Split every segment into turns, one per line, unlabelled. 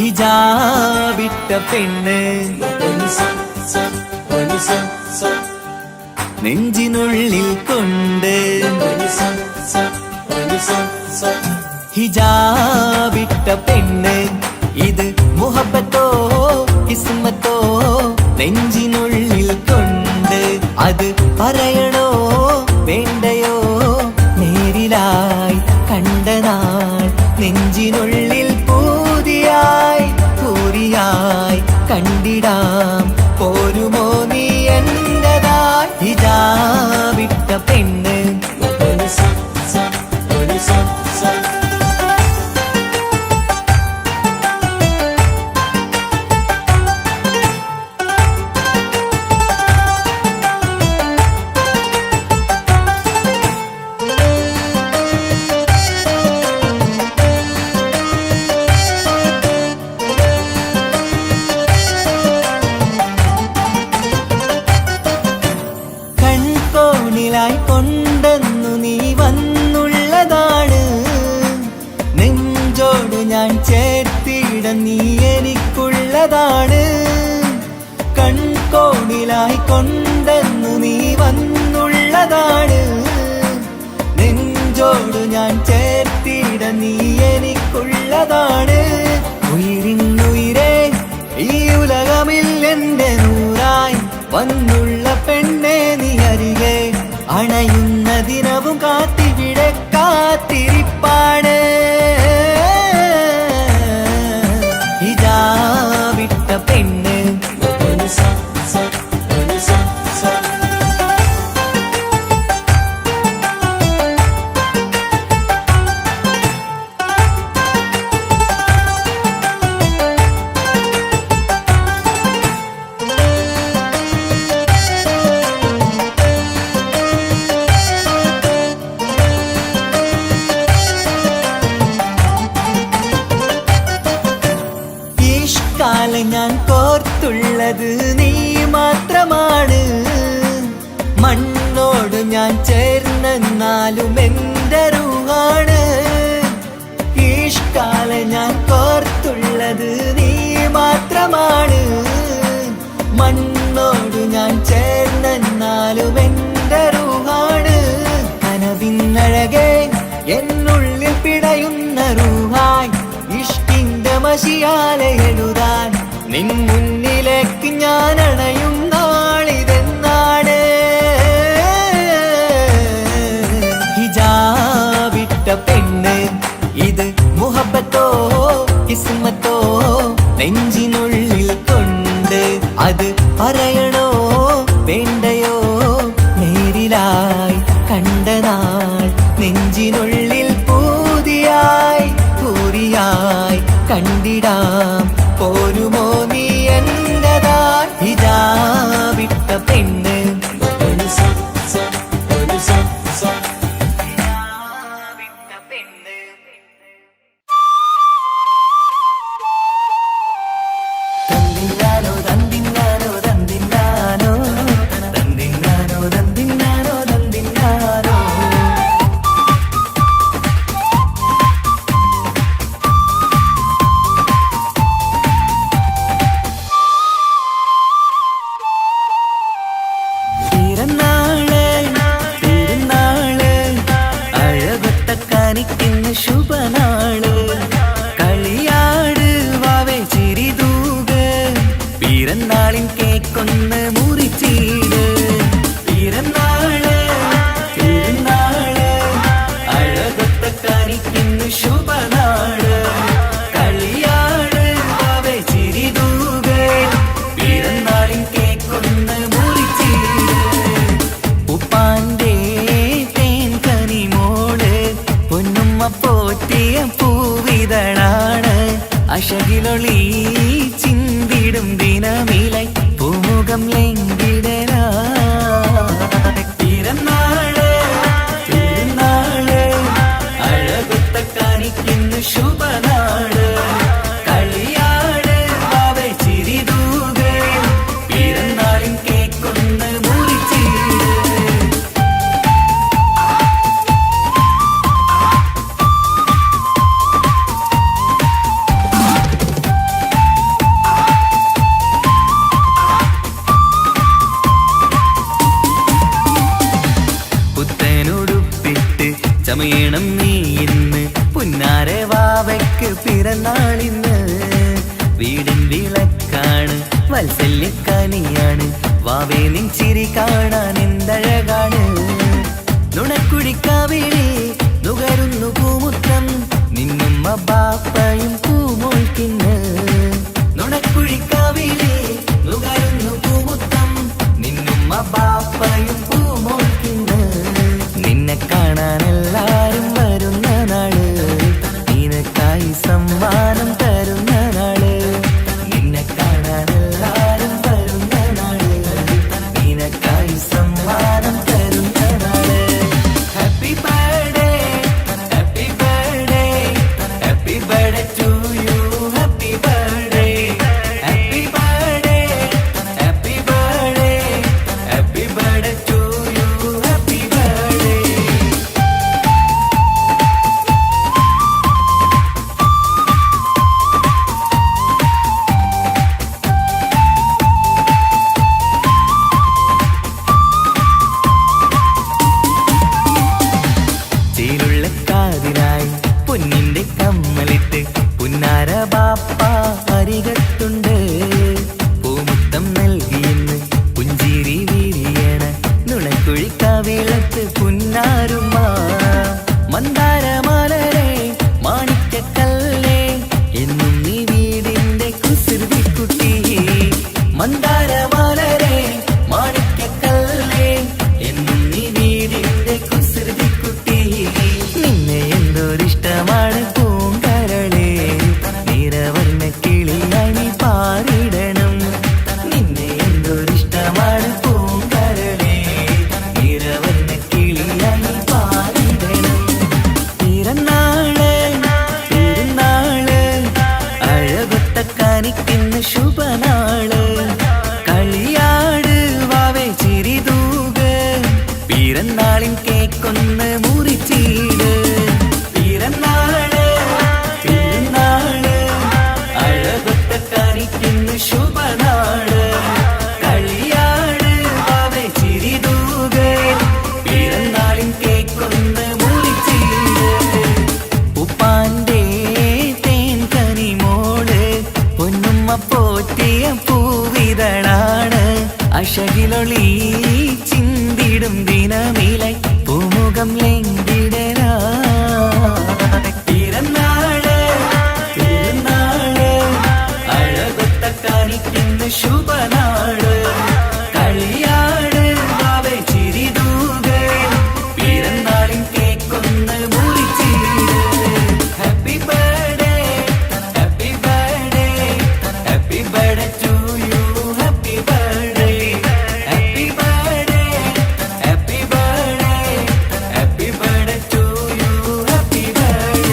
ഹിജാബിട്ട പെണ്ണ് നെഞ്ചിനുള്ളിൽ കൊണ്ട് ഹിജാബിട്ട പെണ്ണ് ഇത് മുഹബത്തോ കിസ്മത്തോ നെഞ്ചിനുള്ളിൽ കൊണ്ട് അത് പറയണോ വേണ്ടയോ നേരിലായി കണ്ട നാൾ നെഞ്ചിനുള്ളിൽ പൂതിയായി പൂരിയായി കണ്ടിടാം പോരുമോ നീ എന്റതായി ഹിജാബിട്ട പെണ്ണ് കൊണ്ടെന്നു നീ വന്നുള്ളതാണ് നെഞ്ചോട് ഞാൻ ചേർത്തിട നീ എനിക്കുള്ളതാണ് കൺകോണിലായി കൊണ്ടെന്നു നീ വന്നുള്ളതാണ് നെഞ്ചോട് ഞാൻ ചേർത്തിട നീ എനിക്കുള്ളതാണ് ഉയിരിന്നുയിരേ ഈ ഉലകമിൽ എന്റെ നൂറായി വന്നുള്ള പെണ്ണെ നീ അരികെ അണയുന്ന ദിനവും കാത്തിവിടെ കാത്തിരിപ്പാണ് ഹിജാബിട്ട പെണ്ണ് ഞാൻ കോർത്തുള്ളത് നീ മാത്രമാണ് മണ്ണോട് ഞാൻ ചേർന്നെന്നാലും എന്റെ റൂഹാണ് ഈഷ്കാല ഞാൻ കോർത്തുള്ളത് നീ മാത്രമാണ് മണ്ണോട് ഞാൻ ചേർന്നെന്നാലും എന്റെ റൂഹാണ് കനവിന്നഴകെ എന്നുള്ളിൽ പിടയുന്ന റൂഹായി ഇഷ്കിന്റെ മഷിയാലെ എഴുതാൻ നിൻ മുന്നിലേക്ക് ഞാൻ അണയും നാളിതെന്നാണ് ഹിജാബിട്ട പെണ്ണ് ഇത് മുഹബത്തോ കിസ്മത്തോ നെഞ്ചിനുള്ളിൽ കൊണ്ട് അത് പറയണോ വേണ്ടയോ നേരിലായി കണ്ട നാൾ നെഞ്ചിനുള്ളിൽ പൂതിയായി പൂരിയായി കണ്ടിടാം പോരുമോ നീ എന്റതായി ഹിജാബിട്ട പെണ്ണ് തന്തിന്നാനോ തന്തിന്നാനോ തന്തിന്നാനോ തന്തിന്നാനോ തന്തിന്നാനോ തന്തിന്നാനോ ശുഭനാള് കളിയാട് വാവേ ചിരിതൂക് പിറന്നാളിൻ കേക്കൊന്ന് മുറിച്ചീട് പിറന്നാള് പിറന്നാള് അഴകൊത്ത കാണിക്കുന്നു ശുഭനാള് കളിയാട് വാവേ ചിരിതൂക് പിറന്നാളിൻ കേക്കൊന്ന് മുറിച്ചീട് ഉപ്പാന്റെ തേൻകനി മോള് പൊന്നുമ്മ പോറ്റിയ പൂവിതളാണ് അശകിലൊളി ചിന്തിടും ദിനമിലായി പൂമുഖം ലംഘിടനാ പിറന്നാള് പിറന്നാള് അഴകൊത്ത കാണിക്കുന്നു ശുഭനാള് കളിയാട് വാവേ ചിരിതൂക് പിറന്നാളിൻ കേക്കൊന്ന് മുറിച്ചീട് ഉമ്മയണം നീ ഇന്ന് പുന്നാരെ വാവയ്ക്ക് പിറന്നാളിന്ന്. വീടിൻ വിളക്കാണ് വത്സല്യക്കനിയാണ് വാവേ നിൻ ചിരി കാണാൻ എന്തഴകാണ്. നുണക്കുഴിക്കാവിളി നുകരുന്നു പൂമുത്തം നിന്നുമ്മ ബാപ്പയും പൂമോൾക്കിന്ന്. നുണക്കുഴിക്കാവിളി നുകരുന്നു പൂമുത്തം നിന്നുമ്മ ബാപ്പയും പൂമോൾക്കിന്ന്. നിന്നെ കാണാൻ എല്ലാരും വരുന്ന നാള് നിനക്കായി സമ്മാനം തരുന്ന നാള്. നിന്നെ കാണാൻ എല്ലാരും വരുന്ന നാള് നിനക്കായി സമ്മാനം തരുന്ന നാള്. Happy birthday happy birthday happy birthday to you. Happy birthday happy birthday happy birthday happy birthday to you. Happy birthday. ചേലുള്ള കാതിനായി പൊന്നിന്റെ കമ്മലിട്ട് പുന്നാര ബാപ്പ അരികത്തുണ്ട്. പൂമുത്തം നൽകിയെന്ന് പുഞ്ചിരി വിരിയണ നുണക്കുഴിക്കാവിളത്ത് പുന്നാരുമ്മ. മന്ദാരമലരെ മാണിക്കക്കല്ലേ എന്നും നീ വീടിന്റെ കുസൃതിക്കുട്ടി. മന്ദാരമലരെ മാണിക്കക്കല്ലേ എന്നും നീ വീടിന്റെ കുസൃതിക്കുട്ടി. നിന്നെ എന്തൊരിഷ്ടമാണ് പൂങ്കരളേ നിറവർണ്ണ കിളിയായി നീ പാറിടണം. നിന്നെ എന്തൊരിഷ്ടമാണ് പൂങ്കരളേ നിറവർണ്ണ കിളിയായി നീ പാറിടണം. പിറന്നാള് തിരുനാള് അഴകൊത്ത കാണിക്കുന്ന ശുഭനാള്. കളിയാട് വാവേ ചിരിതൂക് പിറന്നാളിൻ കേക്കൊന്ന് മുറിച്ചീട്. പിറന്നാള് തിരുനാള് അഴകൊത്ത കാണിക്കുന്ന ശുഭനാള്. കളിയാട് വാവേ ചിരിതൂക് പിറന്നാളിൻ കേക്കൊന്ന് മുറിച്ചീട്. ഉപ്പാന്റെ തേൻ കനിമോള് പൊന്നുമ്മ പോറ്റിയ പൂവിതളാണ്. അശകിലൊളി ചിന്തിടും ദിനമിലായി പൂമുഖം ലംഘിടരാ. പിറന്നാള് തിരുനാള് അഴകൊത്ത കാണിക്കുന്ന ശുഭനാള്. കളിയാട് വാവേ ചിരിതൂക് പിറന്നാളിൻ കേക്കൊന്ന് മുറിച്ചീട്. Happy birthday happy birthday happy birthday to you. Happy birthday happy birthday happy birthday happy birthday to you. Happy birthday.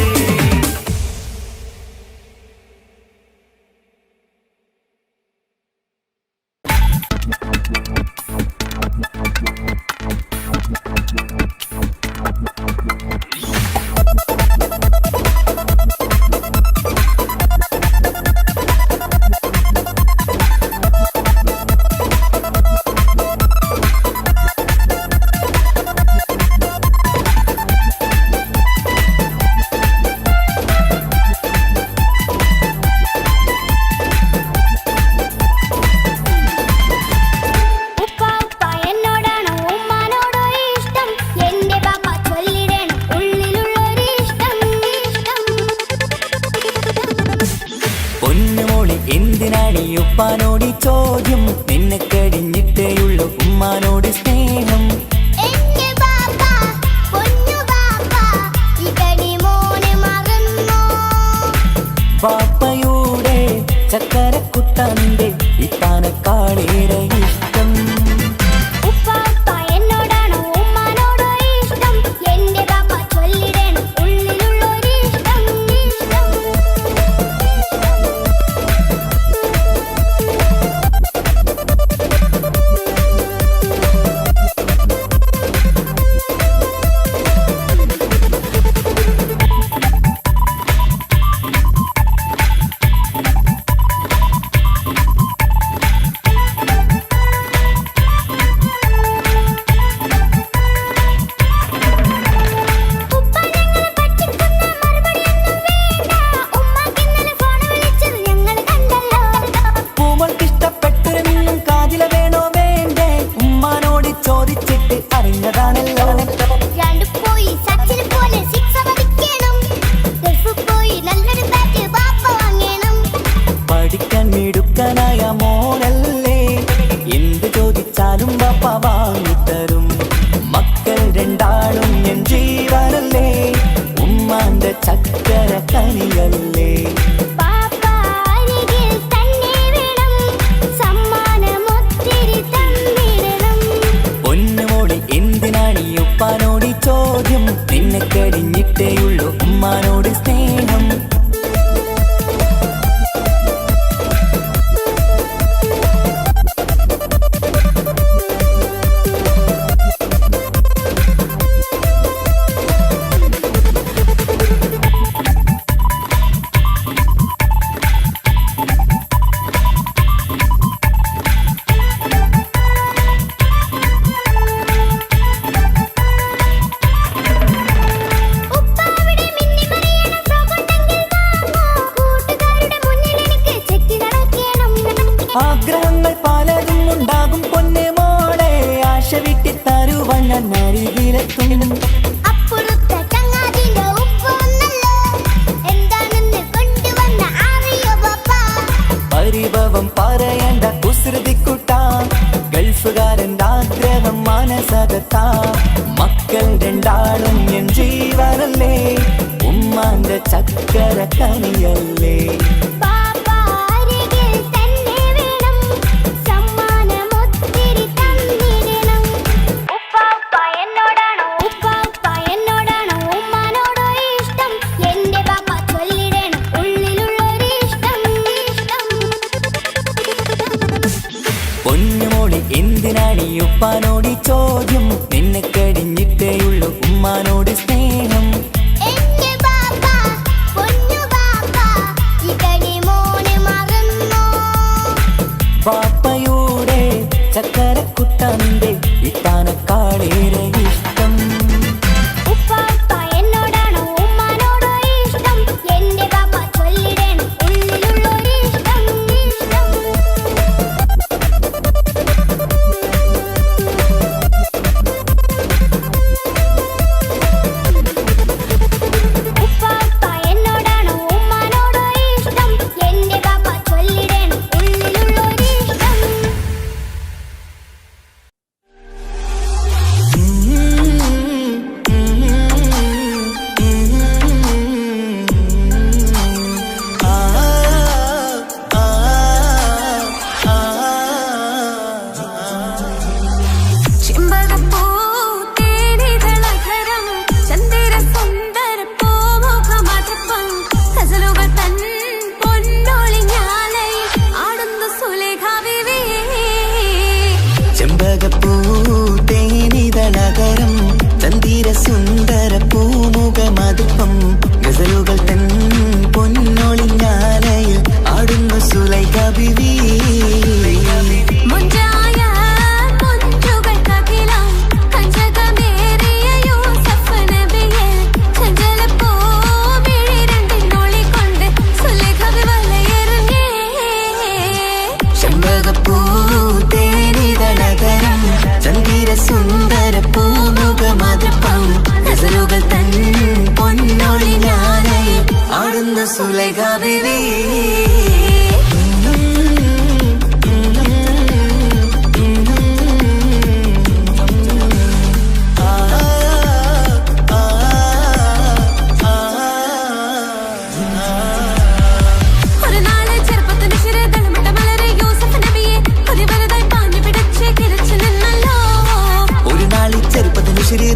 എന്തിനാണീ ഉപ്പാനോട് ഈ ചോദ്യം? നിന്നെ കഴിഞ്ഞിട്ടേയുള്ളൂ ഉമ്മാനോട് സ്നേഹം. ബാപ്പയുടെ ചക്കരക്കുട്ടന്റെ ഇത്താനക്കാളേറെ ഇഷ്ടം. പഠിക്കാൻ മിടുക്കനായ മോനല്ലേ, എന്ത് ചോദിച്ചാലും പപ്പ വാങ്ങിത്തരും. മക്കൾ രണ്ടാളും എൻ ജീവനല്ലേ, ഉമ്മാന്റെ ചക്കര കനിയല്ലേ. പൊന്നുമോളി എന്തിനാണ് ഈ ഉപ്പാനോട് ചോദ്യം, നിന്നെ കഴിഞ്ഞിട്ടേയുള്ളൂ ഉമ്മാനോട് സ്നേഹം. ആഗ്രഹങ്ങൾ പലതും ഉണ്ടാകും പൊന്നെ മോളെ, ആശ വിട്ടി തരുവാൻ ഞാൻ അരികിലെത്തും. പരിഭവം പറയണ്ട കുസൃതിക്കുട്ട, ഗൾഫുകാരൻ്റെ ആഗ്രഹം മനസ്സകത്താ. മക്കൾ രണ്ടാളും എൻ ജീവനല്ലേ, ഉമ്മാന്റെ ചക്കര കനിയല്ലേ. പൊന്നുമോളി എന്തിനാണ് ഈ ഉപ്പാനോട് ചോദ്യം, നിന്നെ കഴിഞ്ഞിട്ടേയുള്ളൂ ഉമ്മാനോട് സ്നേഹം. പാപ്പയുടെ ചക്കരക്കുട്ടന്റെ ഇത്താനക്കാളേറെ ഇഷ്ടം. ചെമ്പകപ്പൂതേനിതളകരം ചന്ദിര സുന്ദര പൂമുഖമതുപ്പം, ഗസലുകൾ തൻ പൊന്നൊളിഞ്ഞാലയിൽ ആടുന്നു സുലൈഖ ബീവി. സുന്ദര പൂമുഖമതുപ്പം, ഗസലുകൾ തൻ പൊന്നൊളിഞ്ഞാലയിൽ ആടുന്നു സുലൈഖ ബീവി.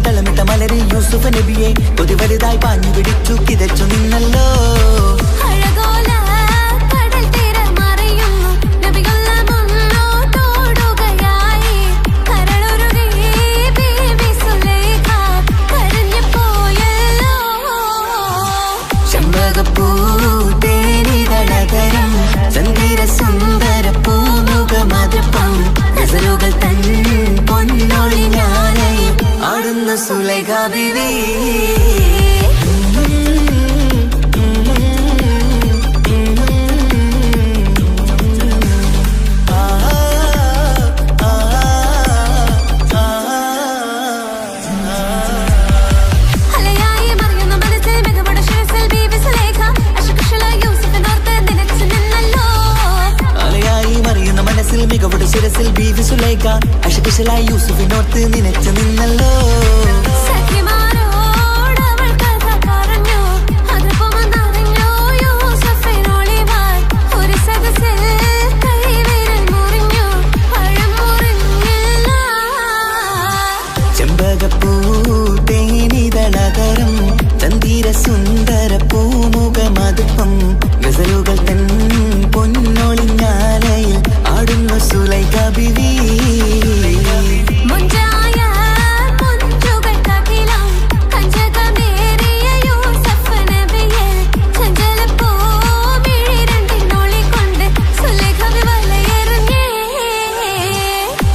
തളമിട്ട മലരെ യൂസുഫ് നബിയെ കൊതി വലുതായി പാഞ്ഞു പിടിച്ചു കിതച്ചു നിന്നല്ലോ. ചെമ്പകപ്പൂതേനിതളകരം ചന്ദിര സുന്ദര പൂമുഖമതുപ്പം, ഗസലുകൾ തൻ പൊന്നൊളിഞ്ഞാലയിൽ ആടുന്നു സുലൈഖ ബീവി. സുലൈഖ അഷകിഷലായി യൂസുഫിനോർത്ത് നിനച്ചു നിന്നല്ലോ. ചെമ്പകപ്പൂ തേനിതളകരം ചന്ദിര സുന്ദര പൂമുഖമതുപ്പം ഗസലുകൾ തൻ പൊന്നൊളിഞ്ഞാലയിൽ ആടുന്നു സുലൈഖ ബിവി.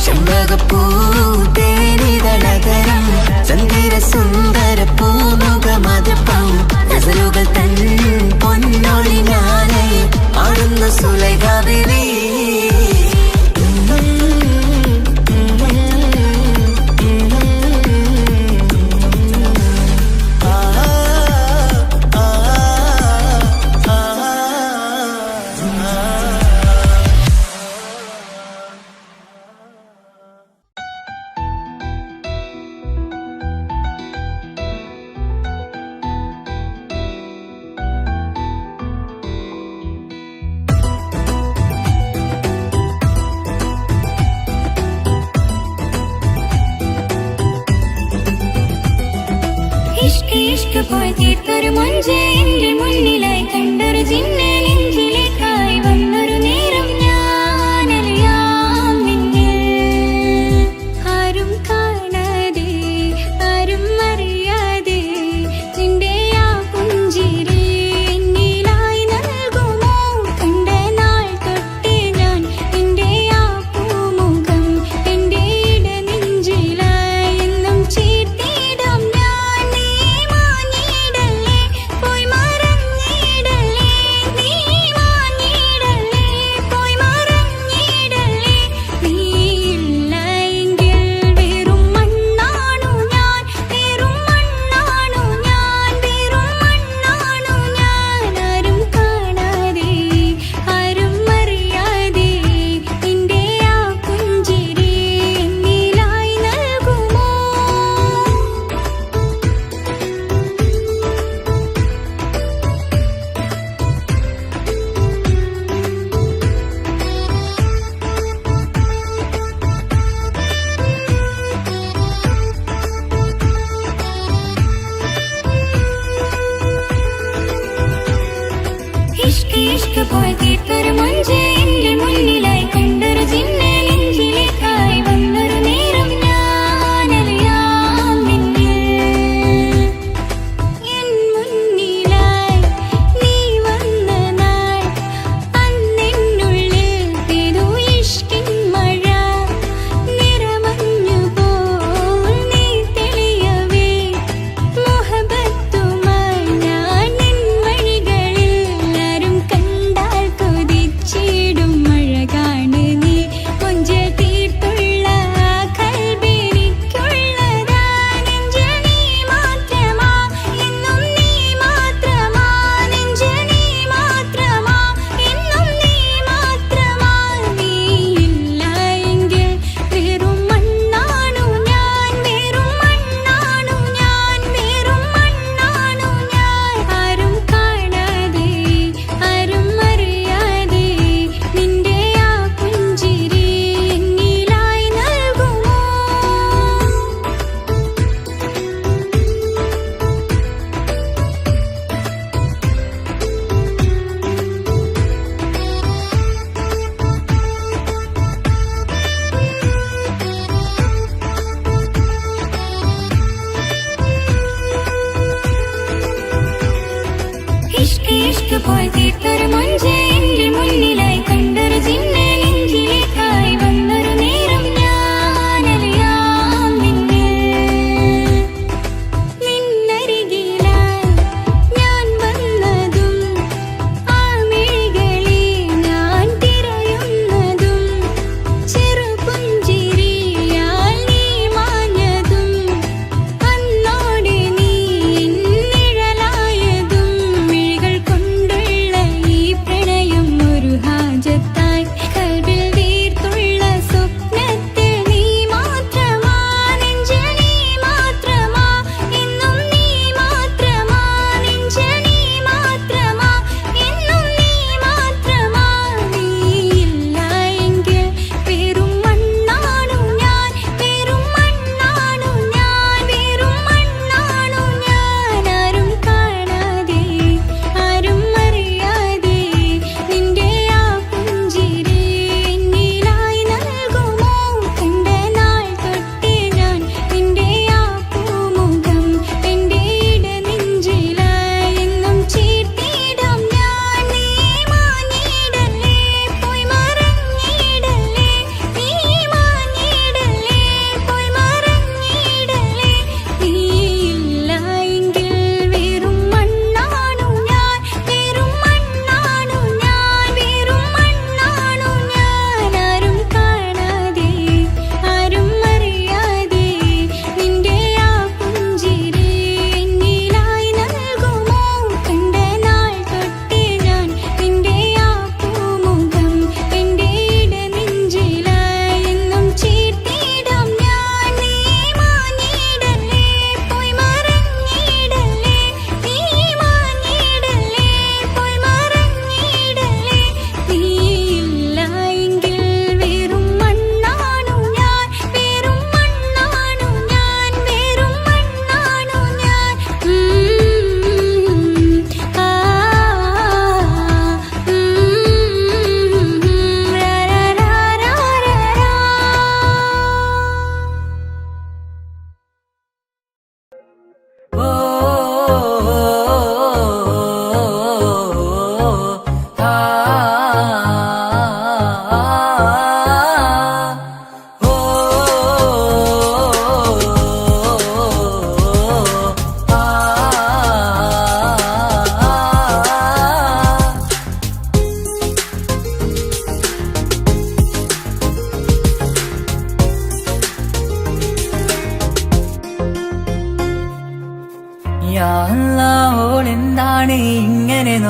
ചെമ്പകപ്പൂ തേനിതളകരം ചന്ദിര സുന്ദര പൂമുഖമതുപ്പം ഗസലുകൾ തൻ പൊന്നൊളിഞ്ഞാലയിൽ ആടുന്നു സുലൈഖ ബിവി.
ഇഷ്ക് പോയി തീർത്തൊരു മൊഞ്ച് എന്റെ മുന്നിലായി കണ്ടൊരു ജിന്നെ നെഞ്ചിലേക്കായി വന്നൊരു നേരം ഞാനറിയാം നിന്നെ. ആരും കാണാതെ ആരും അറിയാതെ നിന്റെ ആ പുഞ്ചിരി എന്നിലായി നൽകുമോ. കണ്ട നാൾ തൊട്ടേ ഞാൻ നിന്റെ ആ പൂമുഖം എന്റെ ഇടനെഞ്ചിലായി എന്നും ചേർത്തിടാം ഞാൻ. നീ മാഞ്ഞിടല്ലേ പോയി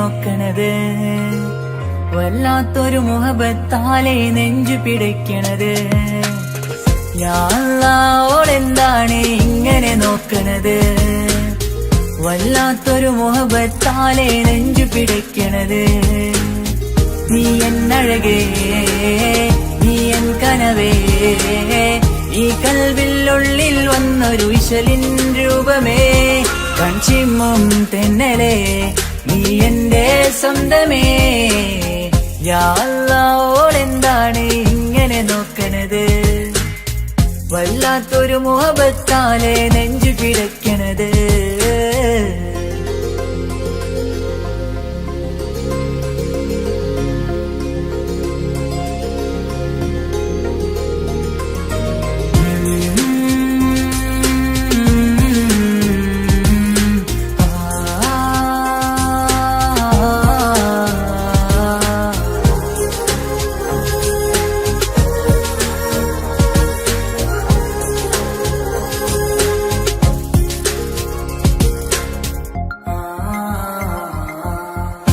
നോക്കണത് വല്ലാത്തൊരു മുഹബത്താലെ നെഞ്ചു പിടയ്ക്കണത് യാ അല്ലാഹ് ഇങ്ങനെ നോക്കണത് വല്ലാത്തൊരു മുഹബത്താലെ നെഞ്ചു പിടയ്ക്കണത് നീ എന്നഴകേ നീ എൻ കനവേ ഈ കൽവില്ലുള്ളിൽ വന്നൊരു ഇശലിൻ രൂപമേ കൺചിമ്മും തെന്നലേ നീ എന്റെ സ്വന്തമേ യാ അല്ലാഹ് ഇങ്ങനെ നോക്കണത് വല്ലാത്തൊരു മുഹബത്താലെ നെഞ്ചു പിടയ്ക്കണത്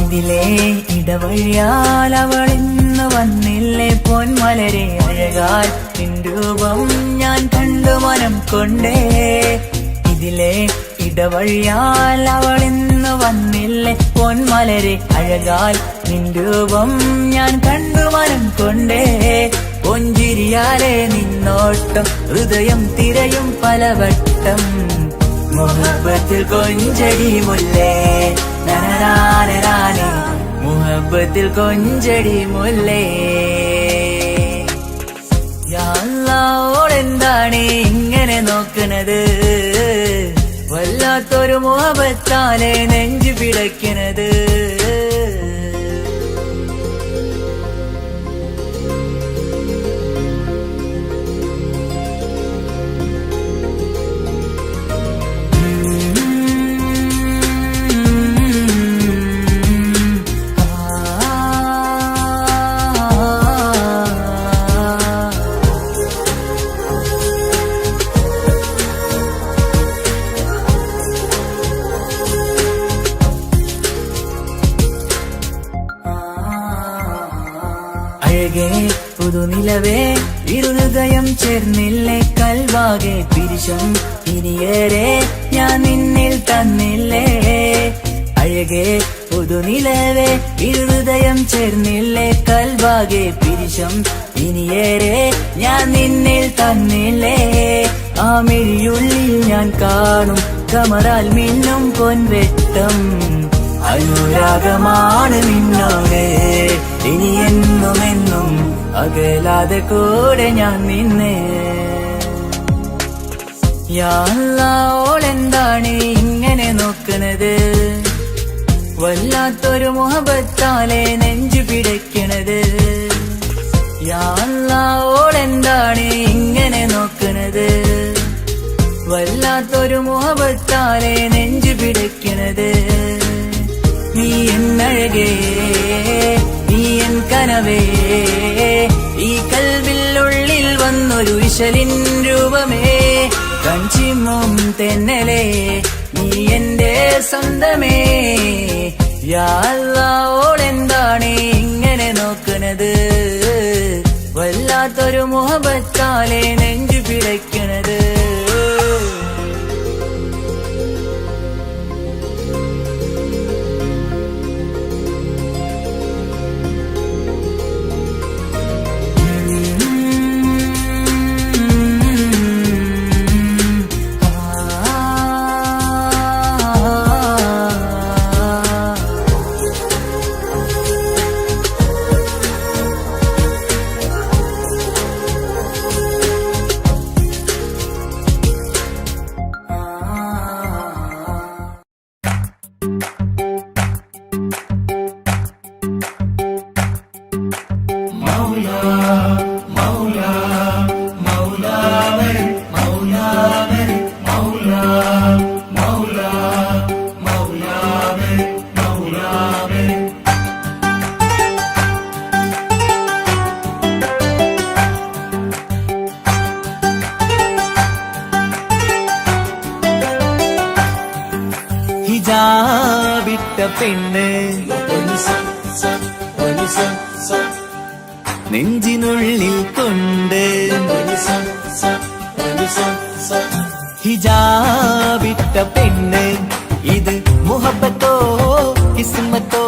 ഇതിലെ ഇടവഴിയാൽ അവളിന്ന് വന്നില്ലേ പൊന്മലരെ അഴകാൽ നിൻ രൂപം ഞാൻ കണ്ടു മനം കൊണ്ടേ ഇതിലെ ഇടവഴിയാൽ അവളിന്ന് വന്നില്ലേ പൊന്മലരെ അഴകാൽ നിൻ രൂപം ഞാൻ കണ്ടു മനം കൊണ്ടേ പൊഞ്ചിരിയാലെ നിന്നോട്ടം ഹൃദയം തിരയും പലവട്ടം മുഹബത്തിൽ കൊഞ്ചടി മുല്ലേ നനനാനനാനെ മുഹബത്തിൽ കൊഞ്ചടി മുല്ലേ യാ അല്ലാഹ് ഇങ്ങനെ നോക്കണത് വല്ലാത്തൊരു മുഹബത്താലെ നെഞ്ചു പിടയ്ക്കണത് അഴകേ പുതുനിലവേ ഇരുഹൃദയം ചേർന്നില്ലേ കൽവാകെ പിരിശം ഇനിയേറെ ഞാൻ നിന്നിൽ തന്നില്ലേ അഴകേ പുതുനിലവേ ഇരുഹൃദയം ചേർന്നില്ലേ കൽവാകെ പിരിശം ഇനിയേറെ ഞാൻ നിന്നിൽ തന്നില്ലേ ആ മിഴിയുള്ളിൽ ഞാൻ കാണും കമറാൽ മിന്നും പൊൻവെട്ടം അനുരാഗമാണ് നിന്നോട് ഇനി എന്നുമെന്നും അകലാതെ കൂടെ ഞാൻ നിന്നെ യാ അല്ലാഹ് ഇങ്ങനെ നോക്കണത് വല്ലാത്തൊരു മുഹബത്താലെ നെഞ്ചു പിടയ്ക്കണത് യാ അല്ലാഹ് ഇങ്ങനെ നോക്കണത് വല്ലാത്തൊരു മുഹബത്താലെ നെഞ്ചു പിടയ്ക്കണത് നീ എന്നഴകേ നീ എൻ കനവേ ഈ കൽവില്ലുള്ളിൽ വന്നൊരു ഇശലിൻ രൂപമേ കൺചിമ്മും തെന്നലേ നീ എന്റെ സ്വന്തമേ യാ അല്ലാഹ് ഇങ്ങനെ നോക്കണത് വല്ലാത്തൊരു മുഹബത്താലെ നെഞ്ചു പിടയ്ക്കണത്
ഹിജാബിട്ട
പെണ്ണ് നെഞ്ചിനുള്ളിൽ കൊണ്ട് ഹിജാബിട്ട പെണ്ണ് ഇത് മുഹബത്തോ കിസ്മത്തോ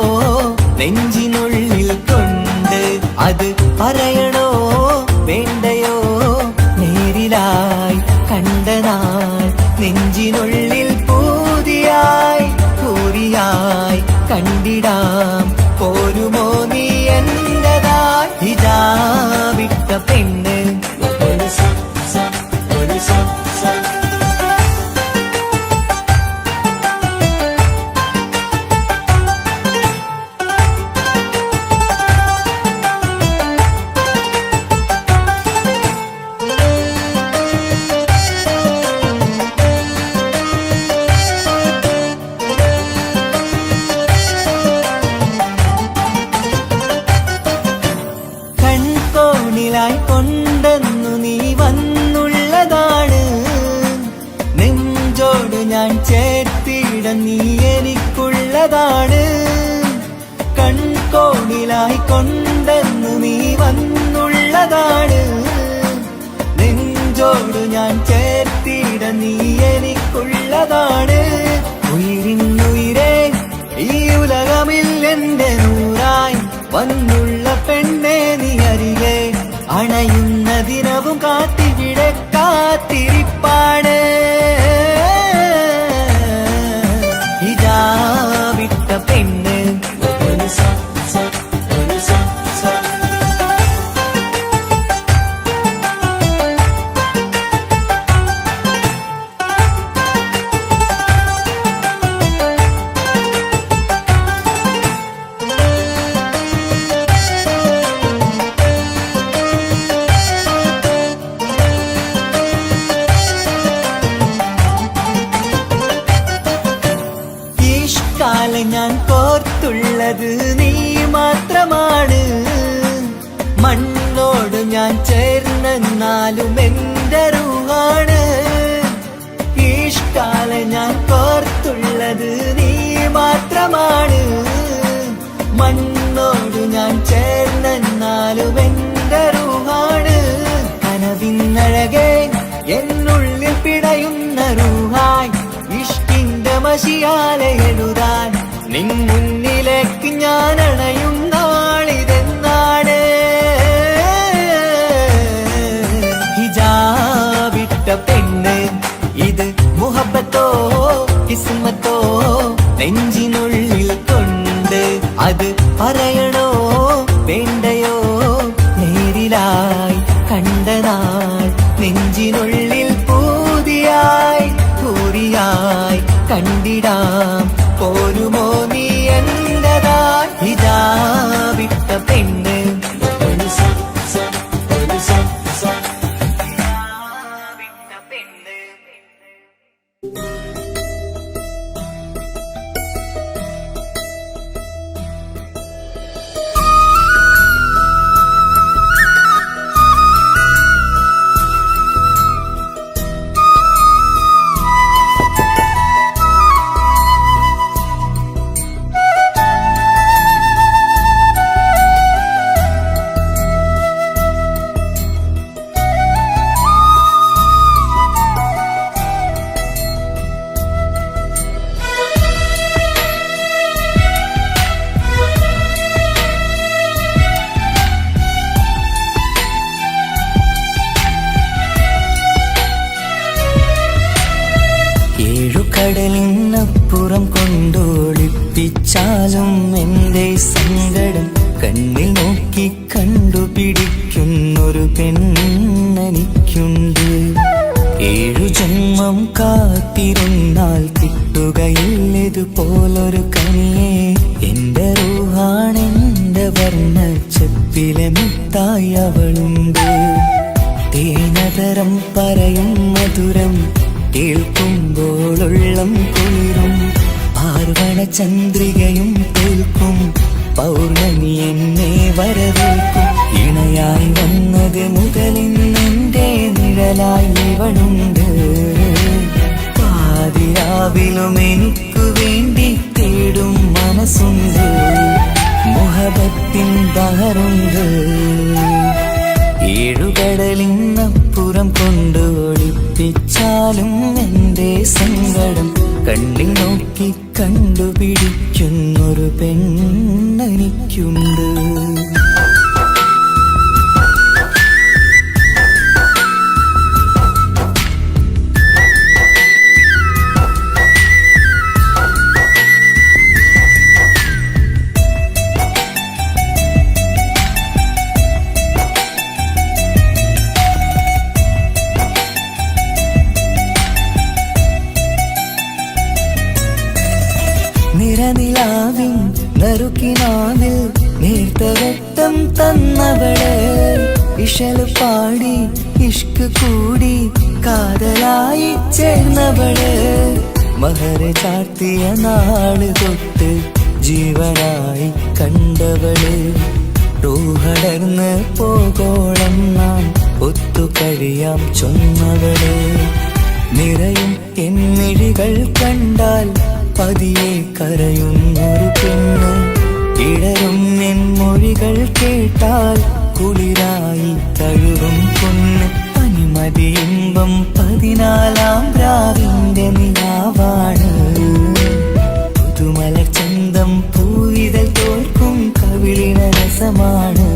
നെഞ്ചിനുള്ളിൽ കൊണ്ട് അത് പറയണോ വേണ്ടയോ നേരിലായി കണ്ട നാൾ നെഞ്ചിനുള്ളിൽ പൂതിയായി പൂരിയായി കണ്ടിടാം പോരുമോ നീ എന്റതായി ഹിജാബിട്ട പെണ്ണ് കൊണ്ടെന്നു നീ വന്നുള്ളതാണ് നെഞ്ചോട് ഞാൻ ചേർത്തിട നീ എനിക്കുള്ളതാണ് കൺകോണിലായി കൊണ്ടെന്നു നീ വന്നുള്ളതാണ് നെഞ്ചോട് ഞാൻ ചേർത്തിട നീ എനിക്കുള്ളതാണ് ഉയിരിന്നുയിരേ ഈ ഉലകമിൽ എന്റെ നൂറായി വന്നുള്ള പെണ്ണെ നീ അരികെ അണയുന്ന ദിനവും കാത്തിവിടെ കാത്തിരിപ്പാണ് ഹിജാബിട്ട പെണ്ണ് ഞാൻ കോർത്തുള്ളത് നീ മാത്രമാണ് മണ്ണോട് ഞാൻ ചേർന്നെന്നാലും എന്റെ റൂഹാണ് ഇഷ്കാല ഞാൻ കോർത്തുള്ളത് നീ മാത്രമാണ് മണ്ണോട് ഞാൻ ചേർന്നെന്നാലും എന്റെ റൂഹാണ് കനവിന്നഴകെ എന്നുള്ളിൽ പിടയുന്ന റൂഹായി ഇഷ്കിന്റെ മഷിയാലെ എഴുതാൻ നിൻ മുന്നിലേക്ക് ഞാൻ അണയും നാളിതെന്നാണ് ഹിജാബിട്ട പെണ്ണ് ഇത് മുഹബത്തോ കിസ്മത്തോ നെഞ്ചിനുള്ളിൽ കൊണ്ട് അത് പറയണോ വേണ്ടയോ നേരിലായി കണ്ട നാൾ നെഞ്ചിനുള്ളിൽ പൂതിയായി പൂരിയായി കണ്ടിടാം പോരുമോ നീ എന്റതായി ഹിജാബിട്ട പെണ്ണ് കടലിനപ്പുറം കൊണ്ടോളിപ്പിച്ചാലും എന്റെ സങ്കടം കണ്ണിൽ നോക്കി കണ്ടുപിടിക്കുന്നൊരു പെണ്ണെനിക്കുണ്ട് 7 ജന്മം കാത്തിരുന്നാൽ കിട്ടുകയില്ലതുപോലൊരു കനിയെ എന്റെ റൂഹാണെന്റെ വർണ്ണച്ചപ്പിലെ മുത്തായി അവളുണ്ട് തേനതരം പറയും മധുരം കേൾക്കുമ്പോളുള്ളം കുളിരും പാർവണ ചന്ദ്രികയും തോൽക്കും പൗർണമി എന്നെ വരവേൽക്കും ഇണയായി വന്നത് മുതലിന്നെന്റെ നിഴലായി ഇവളുണ്ട് പാതിരാവിലും എനിക്കു വേണ്ടി തേടും മനസ്സുണ്ട്, മുഹബത്തിൻ ബഹറുണ്ട്. ഏഴുകടലിനപ്പുറം കൊണ്ട് ഒളിപ്പിച്ചാലും എൻ്റെ സങ്കടം കണ്ണിൽ നോക്കി കണ്ടുപിടിക്കുന്നൊരു പെണ്ണെനിക്കുണ്ട്. നിറനിലാവിൻ നറുക്കിനാവിൽ നേർത്തവട്ടം തന്നവള്, ഇശല് പാടി ഇഷ്ക് കൂടി കാതലായി ചേർന്നവള്, മഹർ ചാർത്തിയ നാള് തൊട്ട് ജീവനായി കണ്ടവള്, റൂഹടർന്ന് പോകോളം നാം ഒത്തു കഴിയാം ചൊന്നവള്. നിറയും എന്നിഴികൾ കണ്ടാൽ പതിയെ കരയുന്നൊരു പെണ്ണ്, ഇടരും എൻ മൊഴികൾ കേട്ടാൽ കുളിരായി തഴുകും പൊന്ന്, പനിമതി ഇമ്പം 14-ാം രാവിന്റെ നിലാവാണ്, പുതുമല ചന്തം പൂവിതൽ തോൽക്കും കവിളിന രസമാണ്,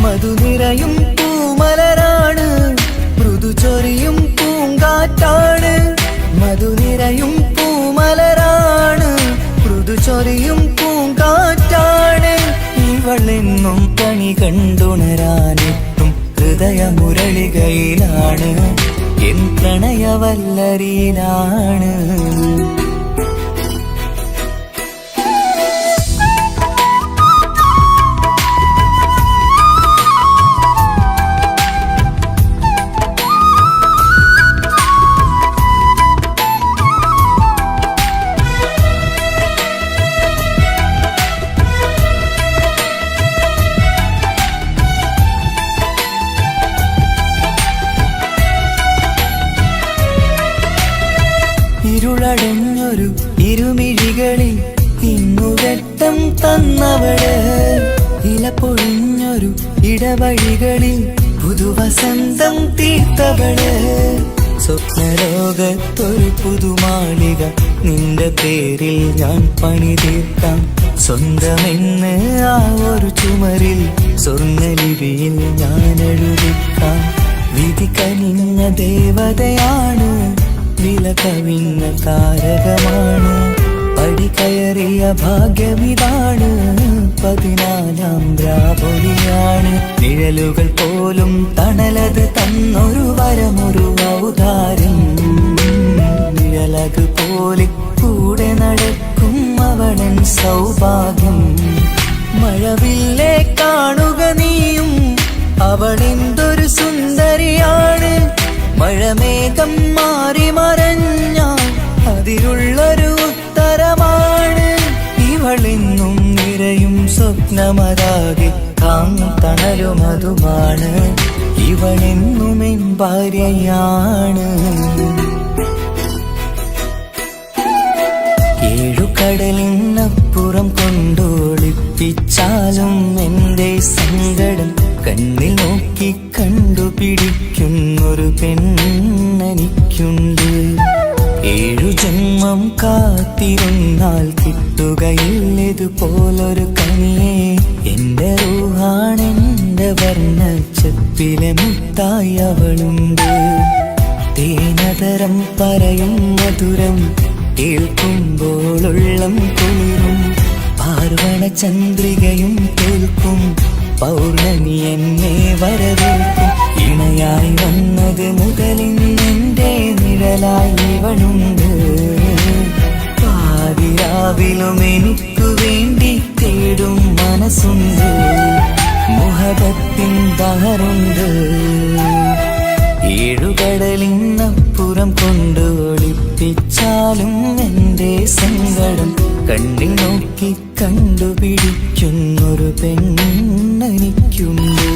മധുനിറയും പൂമലരാണ്, മൃദു ചൊരിയും പൂങ്കാറ്റാണ്, മധുനിറയും പൂമലരാണ്, മൃദു ചൊരിയും പൂങ്കാറ്റാണ്, ഇവളെന്നും പണി കണ്ടുണരാനെത്തും ഹൃദയമുരളികയിലാണ്, എൻ പ്രണയവല്ലരിയിലാണ്. ഇരുളടഞ്ഞൊരു ഇരുമിഴികളിൽ ഇന്നുവെട്ടം തന്നവള്, ഇല പൊഴിഞ്ഞൊരു ഇടവഴികളിൽ പുതുവസന്തം തീർത്തവള്, സ്വപ്നലോകത്തൊരു പുതുമാളിക നിന്റെ പേരിൽ ഞാൻ പണി തീർക്കാം, സ്വന്തമെന്ന് ആ ഒരു ചുമരിൽ സ്വർണ്ണലിപിയിൽ ഞാൻ എഴുതിക്കാം, വിധി കനിഞ്ഞ ദേവതയാണ്, വില കവിഞ്ഞ താരകമാണ്, പടി കയറിയ ഭാഗ്യമിതാണ്, 14-ാം രാപൊലിയാണ്, നിഴലുകൾ പോലും തണലത് തന്നൊരു വരമൊരു ഔദാര്യം, നിഴലത് പോലെ കൂടെ നടക്കും അവളൻ സൗഭാഗ്യം, മഴവില്ലേ കാണുക നീയും അവളെന്തൊരു സുന്ദരിയാണ്, മഴമേഘം മാറി മറഞ്ഞാൽ അതിലുള്ളൊരു ഉത്തരമാണ്, ഇവളെന്നും നിറയും സ്വപ്നമതാകെ തണലുമതുമാണ്, ഇവളെന്നും എൻ ഭാര്യയാണ്. ഏഴുകടലിനപ്പുറം കൊണ്ടോളിപ്പിച്ചാലും എൻ്റെ സങ്കടം കണ്ണിൽ നോക്കി കണ്ടുപിടിക്കുന്നൊരു പെണ്ണെനിക്കുണ്ട്, 7 ജന്മം കാത്തിരുന്നാൽ കിട്ടുകയില്ലതുപോലൊരു കനിയെ, എന്റെ റൂഹാണെന്റെ വർണ്ണച്ചപ്പിലെ മുത്തായി അവളുണ്ട്, തേനതരം പറയും മധുരം കേൾക്കുമ്പോളുള്ളം കുളിരും, പാർവണ ചന്ദ്രികയും തോൽക്കും പൗർണമി എന്നെ വരവേൽക്കും, ഇണയായി വന്നത് മുതലിന്നെന്റെ നിഴലായി ഇവളുണ്ട്, പാതിരാവിലും എനിക്കു വേണ്ടി തേടും മനസ്സുണ്ട്, മുഹബത്തിൻ ബഹറുണ്ട്. ഏഴുകടലിനപ്പുറം കൊണ്ട് ഒളിപ്പിച്ചാലും എൻ്റെ സങ്കടം കണ്ണിൽ നോക്കി കണ്ടുപിടിക്കുന്നൊരു പെണ്ണെനിക്കുണ്ട്.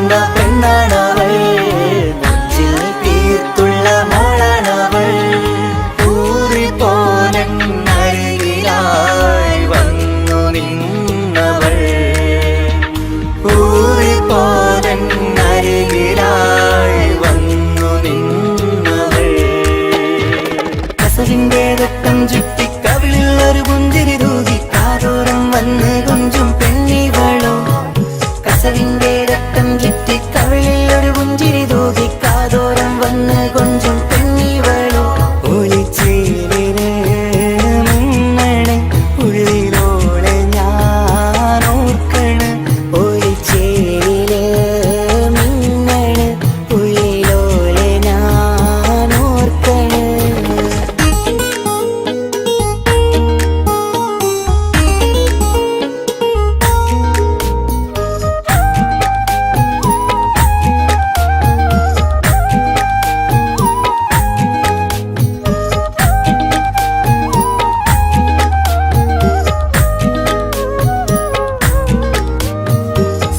വന്ന പെണ്ണാണവൾ, നെഞ്ചിൽ തീർത്തുള്ള മോളാണവൾ. ഊറിപ്പോനരികിലായി വന്നു നിന്നവൾ, ഊറിപ്പോനരികിലായി വന്നു നിന്നവൾ. കസവിന്റെ രക്തം ചുറ്റി കവിളിൽ ഒരു പുഞ്ചിരി തൂകി കാതോരം വന്ന് കൊഞ്ചും പെണ്ണിവളോ. കസവിന്റെ രക്തം ചുറ്റി കവിളിൽ ഒരു പുഞ്ചിരി തൂകി കാതോരം വന്ന് കൊഞ്ചും പെണ്ണിവളോ. ഒളിച്ചേരിന് മിന്നണ് ഉള്ളിലോളെ ഞാൻ ഓർക്കണ്, ഒളിച്ചേരില് മിന്നണ് ഉള്ളിലോളെ ഞാൻ ഓർക്കണ്.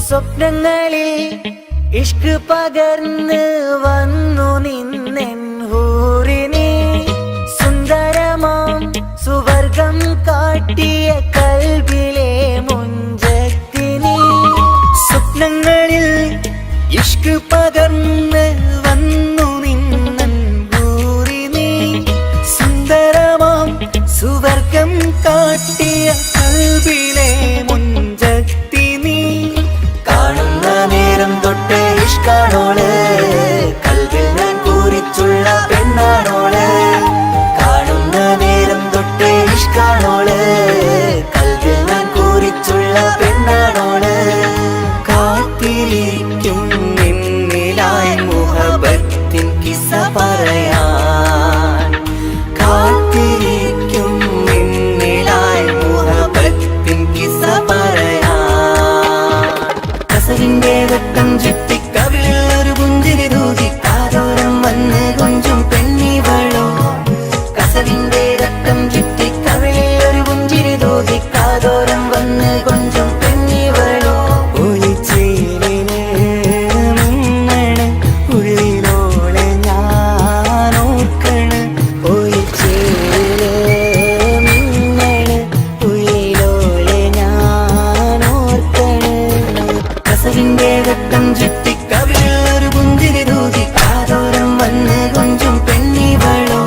സ്വപ്നങ്ങളിൽ ഇഷ്ക് പകർന്ന് വന്നു നിന്നെൻ ഹൂറിനെ, സുന്ദരമാം സുവർഗം കാട്ടിയ കൽബിലെ മുഞ്ചത്തിനെ. സ്വപ്നങ്ങളിൽ ഇഷ്ക് പകർന്ന് വന്നു നിന്നെൻ ഹൂറിനെ, സുന്ദരമാം സുവർഗം കാട്ടിയ കൽബിലെ മുഞ്ചത്തിനെ. കാണുന്ന നേരം തൊട്ട് ഇഷ്കാണോള്, കൽവിൽ ഞാൻ പൂരിച്ചുള്ള പെണ്ണാണോള്. കാണുന്ന നേരം തൊട്ട് ഇഷ്കാണോള്, കൽവിൽ ഞാൻ പൂരിച്ചുള്ള പെണ്ണാണോള്. കാത്തിരിക്കും നിന്നിലായി മുഹബത്തിൻ കിസ്സ പറയാൻ, കാത്തിരിക്കും നിന്നിലായി മുഹബത്തിൻ കിസ്സ പറയാൻ. കസവിന്റെ രക്തം ചുറ്റി കവിളിൽ ഒരു പുഞ്ചിരി തൂകി കാതോരം വന്ന് കൊഞ്ചും പെണ്ണിവളോ. കസവിന്റെ രക്തം ചുറ്റി കവിളിൽ ഒരു പുഞ്ചിരി തൂകി കാതോരം വന്ന് കൊഞ്ചും പെണ്ണിവളോ. ഒളിച്ചേരിന് മിന്നണ് ഉള്ളിലോളെ ഞാൻ ഓർക്കണ്, ഒളിച്ചേരില് മിന്നണ് ഉള്ളിലോളെ ഞാൻ ഓർക്കണ്. കസവിന്റെ രക്തം ചുറ്റി കവിളിൽ ഒരു പുഞ്ചിരി തൂകി കാതോരം വന്ന് കൊഞ്ചും പെണ്ണിവളോ.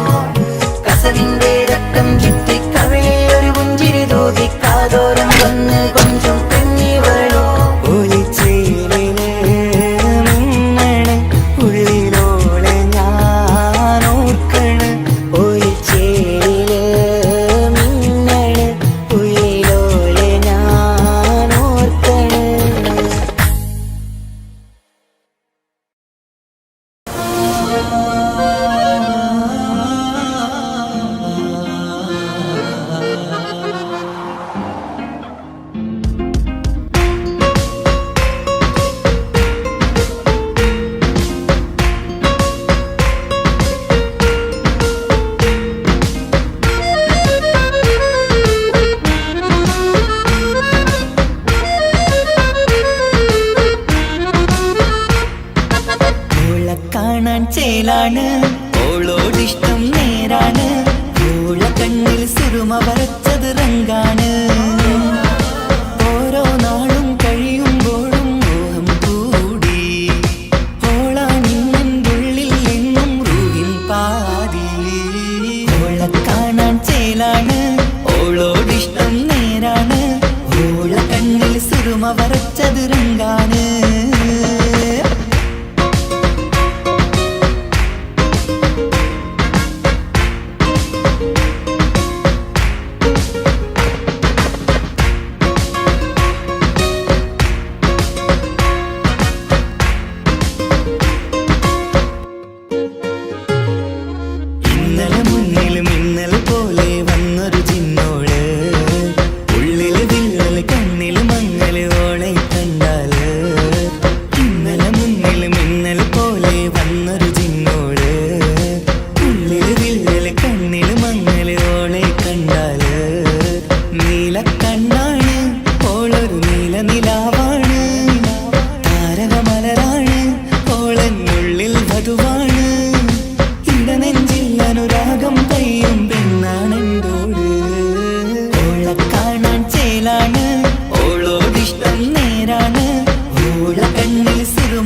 കസവിന്റെ രക്തം ചുറ്റി കവിളിൽ ഒരു പുഞ്ചിരി തൂകി കാതോരം വന്ന് കൊഞ്ചും പെണ്ണിവളോ. ഒളിച്ചേരിന് മിന്നണ് ഉള്ളിലോളെ ഞാൻ ഓർക്കണ്, ഒളിച്ചേരില് മിന്നണ് ഉള്ളിലോളെ ഞാൻ ഓർക്കണ്. ഓളെ കാണാൻ ചേലാണ്, ഓളോടിഷ്ടം നേരാണ്, ഓള കണ്ണിൽ സുറുമ വരച്ചത് റങ്കാണ്. ഓരോ നാളും കഴിയുമ്പോഴും മോഹം കൂടി, ഓളാണിന്നെൻ്റെ ഉള്ളിൽ എന്നും റൂഹിൻ പാതി. ഓളെ കാണാൻ ചേലാണ്, ഓളോടിഷ്ടം നേരാണ്, ഓള കണ്ണിൽ സുറുമ വരച്ചത് റങ്കാണ്.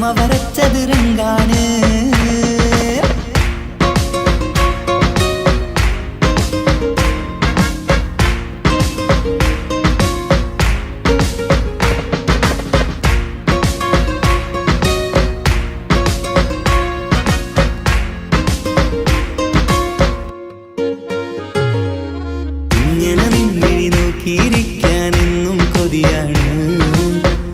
സുറുമ വരച്ചത് രംഗാണ്. ഇങ്ങനെ നിന്നിഴി നോക്കിയിരിക്കാനെന്നും കൊതിയാണ്.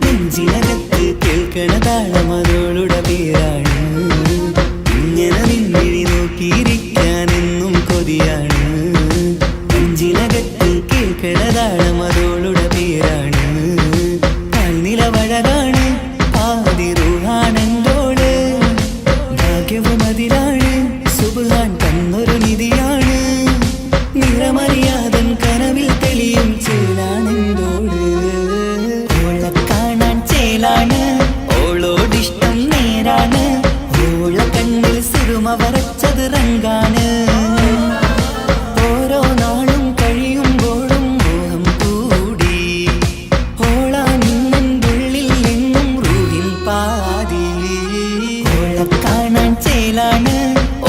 നെഞ്ചിനകത്ത് കേൾക്കണ താളം അതോളുടെ പേരാണ്. ഇങ്ങനെ നിന്നിഴി നോക്കിയിരിക്കാനെന്നും കൊതിയാണ്. നെഞ്ചിനകത്ത് കേൾക്കണ താളം അതോളുടെ പേരാണ്. കാൽനിലവഴകാണ് പാതി റൂഹാണെന്തോള്. ഭാഗ്യവും അതിലാണ് സുബ്ഹാൻ തന്നൊരു നിധിയാണ്. നിറമറിയാതൻ കനവിൽ തെളിയും ചേലാണെന്തോട്. ഓളെ കാണാൻ ചേലാണ്, ഓളോടിഷ്ടം നേരാണ്. ഓള കണ്ണിൽ സുറുമ വരച്ചത് രംഗാണ്. ഓരോ നാളും കഴിയുമ്പോഴും മോഹം കൂടി. ഓളാനിന്നുള്ളിൽ എന്നും റൂഹിൻ പാതി. ഓളെ കാണാൻ ചേലാണ്,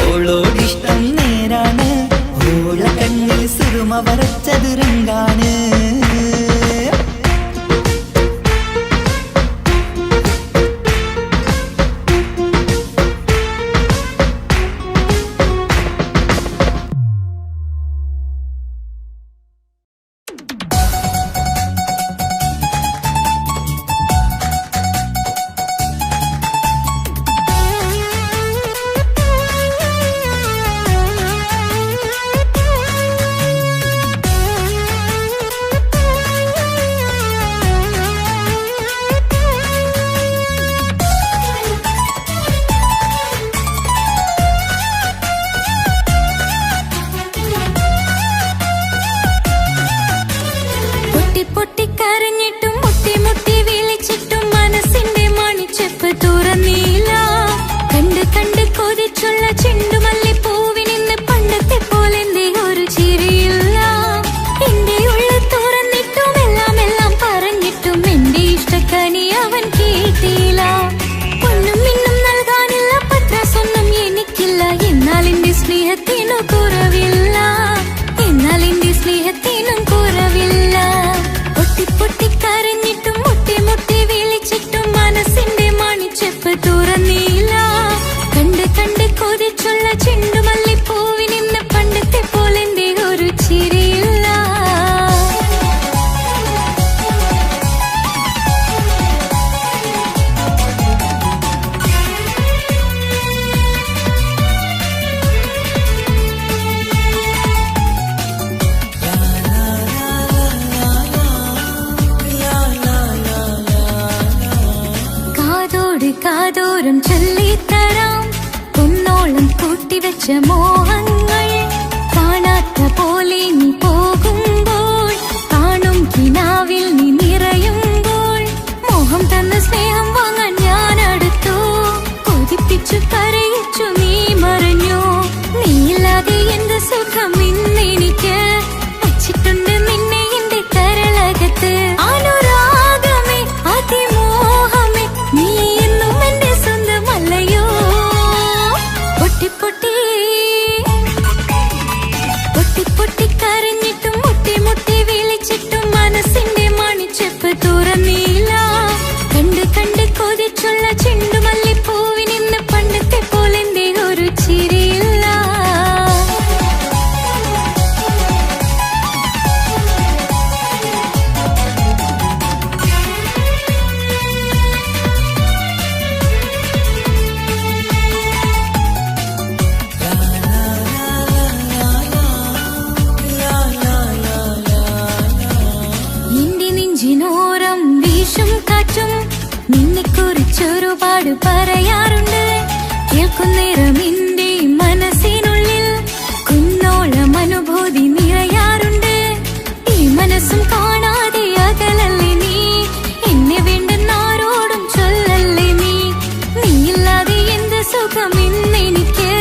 ഓളോടിഷ്ടം നേരാണ്. ഓള കണ്ണിൽ സുറുമ വരച്ചത് രംഗാണ്.
പൊട്ടിക്കരഞ്ഞിട്ടും മുട്ടി മുട്ടി വിളിച്ചിട്ടും മനസ്സിന്റെ മണിച്ചെപ്പ് തുറന്നീല. കണ്ട് കണ്ട് കൊതിച്ചുള്ള ചെണ്ടുമല്ലിപ്പൂവിനിന്ന് പണ്ടത്തെ പോലെന്തേ ഒരു ചിരിയില്ല. എന്റെ ഉള്ളിൽ തുറന്നിട്ടും എല്ലാം എല്ലാം പറഞ്ഞിട്ടും എന്റെ ഇഷ്ടക്കനി അവൻ കേട്ടില്ല. പൊന്നും മിന്നും നൽകാനില്ല, പത്രാസൊന്നും എനിക്കില്ല. എന്നാൽ എന്റെ സ്നേഹത്തിനു കുറവില്ല, എന്നാൽ എന്റെ സ്നേഹത്തിനും കുറവില്ല. പൊട്ടിക്കരഞ്ഞിട്ടും മുട്ടി മുട്ടി വിളിച്ചിട്ടും മനസ്സിന്റെ മണിച്ചെപ്പ് തുറന്നീല. കണ്ട് കണ്ട് കൊതിച്ചുള്ള ചെണ്ടുമല്ലിപ്പൂവിനിന്ന് പണ്ടത്തെ പോലെന്തേ ഒരു ചിരിയില്ല. കാതോരം ചൊല്ലിത്തരാം കുന്നോളം കൂട്ടിവെച്ച മോഹങ്ങൾ. കാണാത്ത പോലെ നീ പോകുമ്പോൾ, കാണും കിനാവിൽ നീ നിറയുമ്പോൾ. മോഹം തന്ന സ്നേഹം വാങ്ങാൻ ഞാൻ അടുത്തു. കൊതിപ്പിച്ചു കരയിച്ചു നീ മറഞ്ഞു. നീയില്ലാതെ എന്ത് സുഖം ഇന്നെനിക്ക്. വച്ചിട്ടുണ്ട് നിന്നെ എന്റെ കരളകത്ത്. അനുരാഗമേ അതിമോഹമേ നീ എന്നും എന്റെ സ്വന്തമല്ലയോ. പൊട്ടിക്കരഞ്ഞിട്ടും മുട്ടി മുട്ടി വിളിച്ചിട്ടും മനസ്സിന്റെ മണിച്ചെപ്പ് തുറന്നീല. കണ്ട് കണ്ട് കൊതിച്ചുള്ള ചെണ്ടുമല്ലിപ്പൂവിനിന്ന് പണ്ടത്തെ പോലെന്തേ ഒരു ചിരിയില്ല. എന്റെ നെഞ്ചിനോരം വീശും കാറ്റും നിന്നെക്കുറിച്ചൊരുപാട് പറയാറുണ്ട്. കേൾക്കുന്നേരം എന്റെ മനസ്സിനുള്ളിൽ കുന്നോളം അനുഭൂതി നിറയാറുണ്ട്. ഈ മനസ്സും കാണാതെ അകലല്ലേ നീ. എന്നെ വേണ്ടെന്നാരോടും ചൊല്ലല്ലേ നീ. നീയില്ലാതെ എന്ത് സുഖം ഇന്നെനിക്ക്.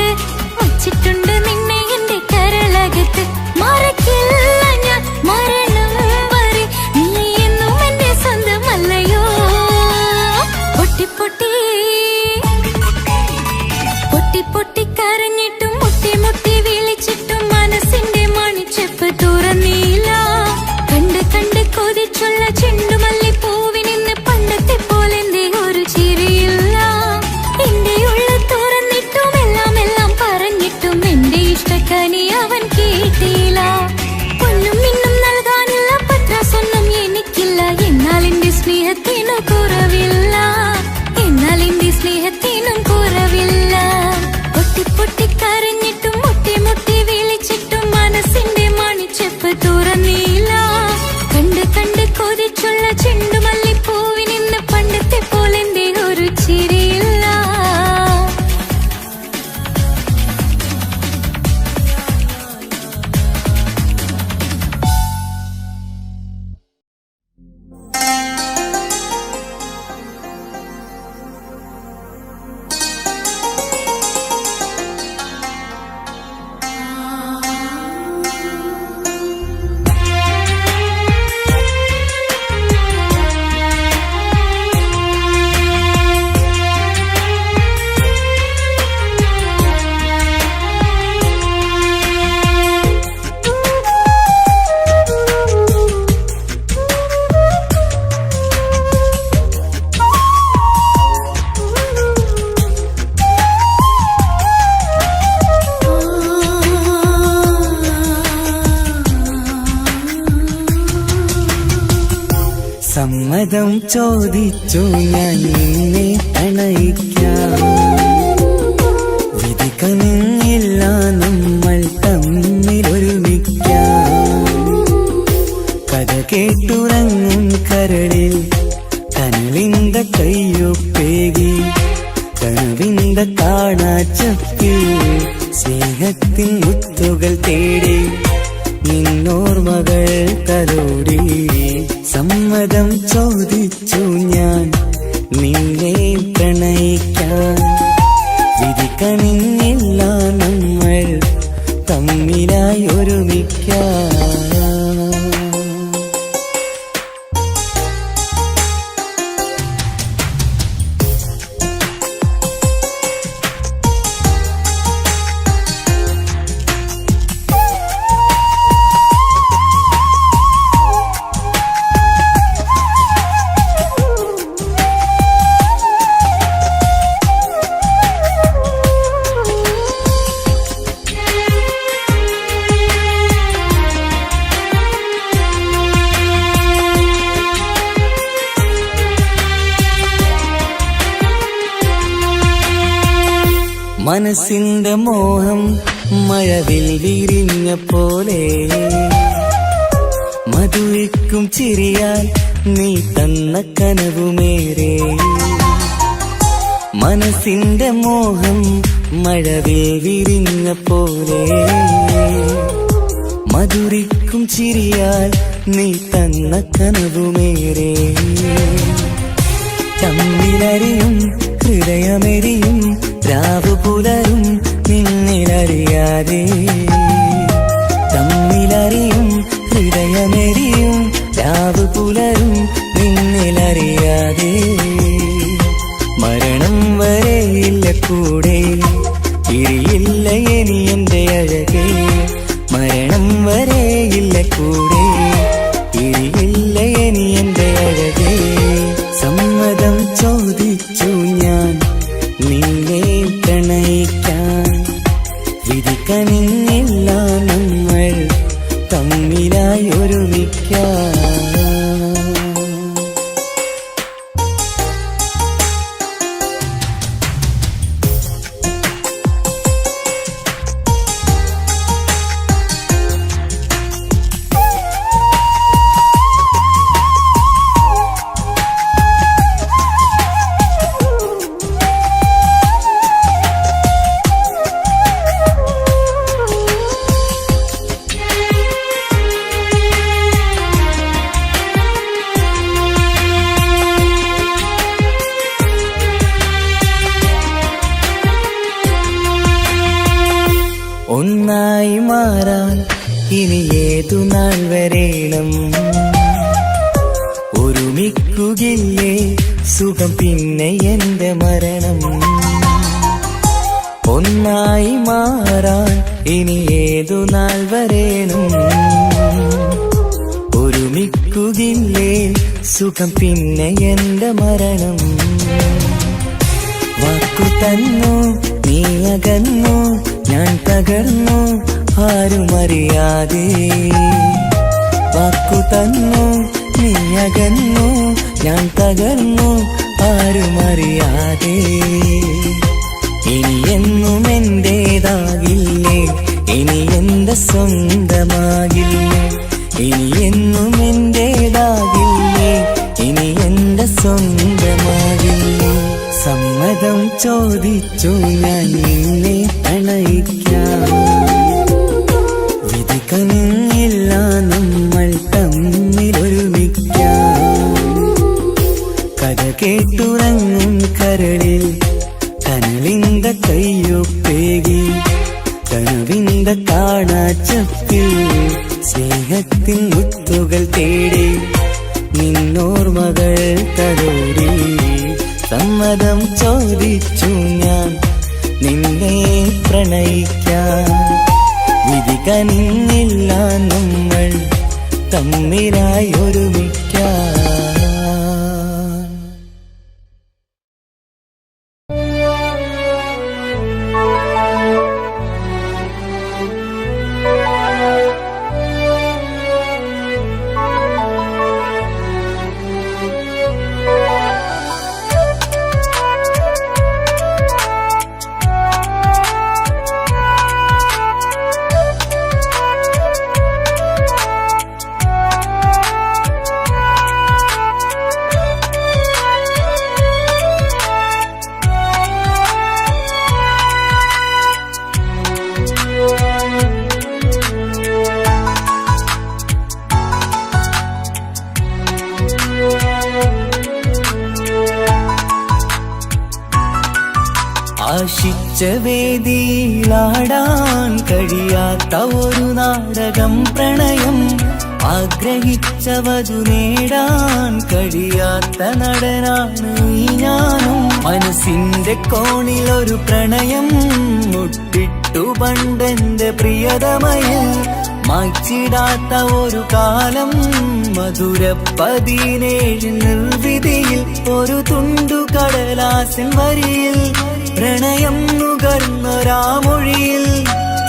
വച്ചിട്ടുണ്ട് നിന്നെ എന്റെ കരളകത്ത്. മറക്കില്ല ഞാൻ മരണം വരെ, നീ എന്നും എന്റെ സ്വന്തമല്ലയോ. പൊട്ടി
സമ്മതം ചോദിച്ചു ഞാൻ നിന്നെ പ്രണയിക്കാം. വിധി കനിഞ്ഞില്ല നമ്മൾ തമ്മിലൊരുമിക്കാം. കഥ കേട്ടുറങ്ങും കരളിൽ കനവിന്ത കയ്യൊപ്പേകി കനവിന്ത കാണാച്ചപ്പിൽ സ്നേഹത്തിൻ മുത്തുകൾ തേടി നിന്നോർമകൾ തലോടി. സമ്മതം ചോദിച്ചു ഞാൻ നിന്നെ പ്രണയിക്കാൻ. വിധി കനിഞ്ഞില്ല നമ്മൾ തമ്മിലായി ഒരുമിക്കാം. മനസ്സിന്റെ മോഹം മഴവിൽ വിരിഞ്ഞ പോലെ മധുരിക്കും ചിരിയാൽ നീ തന്ന കനവുമേറെ. മനസ്സിന്റെ മോഹം മഴവിൽ വിരിഞ്ഞ പോലെ മധുരിക്കും ചിരിയാൽ നീ തന്ന കനവുമേറെ. തമ്മിലറിയും ഹൃദയമെരിയും രാവു പുലരും നിന്നിലറിയാതെ. തമ്മിലറിയും ഹൃദയമെരിയും രാവു പുലരും നിന്നിലറിയാതെ. മരണം വരെയില്ല കൂടെ ഇരിയില്ല ഇനി എന്റെ അഴകേ. മരണം വരെയില്ല കൂടെ ഇരിയില്ല ഇനി എന്റെ അഴകേ. സമ്മതം ചോദിച്ചു ഞാൻ നിന്നെ പ്രണയിക്കാൻ. വിധി കനിഞ്ഞില്ല നമ്മൾ തമ്മിലായി ഒരുമിക്കാം. ഒന്നായി മാറാൻ ഇനി ഏതു നാൾ വരേണം. ഒരുമിക്കുകയില്ലേ സുഖം പിന്നെ എന്റെ മരണം. ഒന്നായി മാറാൻ ഇനി ഏതു നാൾ വരേണം. ഒരുമിക്കുകയില്ലേ സുഖം പിന്നെ എന്റെ മരണം. വാക്കു തന്നു നീ അകന്നു ഞാൻ തകർന്നു ആരുമറിയാതെ. വാക്കു തന്നു നീ അകന്നു ഞാൻ തകർന്നു ആരുമറിയാതെ. ഇനി എന്നും എന്റേതാകില്ലേ ഇനി എന്റെ സ്വന്തമാകില്ലേ. ഇനി എന്നും എന്റേതാകില്ലേ ഇനി എന്റെ സ്വന്തമാകില്ലേ. സമ്മതം ചോദിച്ചു ഞാൻ നിന്നെ പ്രണയിക്കാം. വിധി കനിഞ്ഞില്ല നമ്മൾ തമ്മിലൊരുമിക്കാം. കഥ കേട്ടുറങ്ങും കരളിൽ കനവിന്ത കയ്യൊപ്പേകി കനവിന്ത കാണാച്ചപ്പിൽ സ്നേഹത്തിൻ മുത്തുകൾ തേടി നിന്നോർമകൾ തലോടി. സമ്മതം ചോദിച്ചു ഞാൻ നിന്നെ പ്രണയിക്കാൻ. വിധി കനിഞ്ഞില്ല നമ്മൾ തമ്മിലായി ഒരുമിക്കാം. ആശിച്ച വേദിയിലാടാൻ കഴിയാത്ത ഒരു നാടകം പ്രണയം, ആഗ്രഹിച്ചവതു നേടാൻ കഴിയാത്ത നടനാണ് ഈ ഞാനും. മനസ്സിന്റെ കോണിലൊരു പ്രണയം മുട്ടിട്ടു പണ്ടെന്റെ പ്രിയതമയിൽ, മായ്ച്ചിടാത്ത ഒരു കാലം മധുര 17 നിർവിധിയിൽ, ഒരു തുണ്ടു കടലാസിൻ വരിയിൽ പ്രണയം നുകർന്നൊരാമൊഴിയിൽ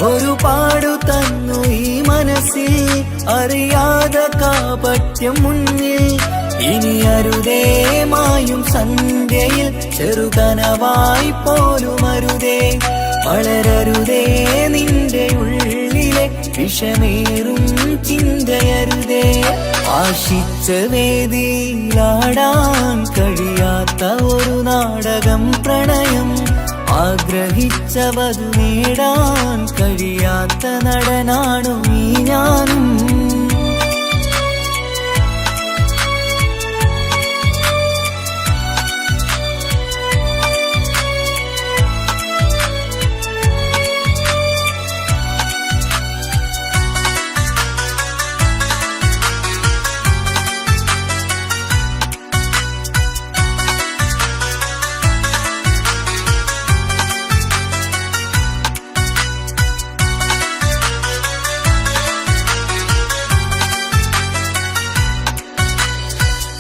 ഒരു പാടു തന്നു ഈ മനസ്സിൽ, അറിയാതെ കാപട്യം മുന്നിൽ. ഇനി അരുതേ മായും സന്ധ്യയിൽ ചെറുകനവായി പോലും അരുതേ, വളരരുതേ നിന്റെ ഉള്ളിലെ വിഷമേറും ചിന്തയരുതേ. ആശിച്ച വേദിയിലാടാൻ കഴിയാത്ത ഒരു നാടകം പ്രണയം, ആഗ്രഹിച്ചവതു നേടാൻ കഴിയാത്ത നടനാണു ഈ ഞാനും.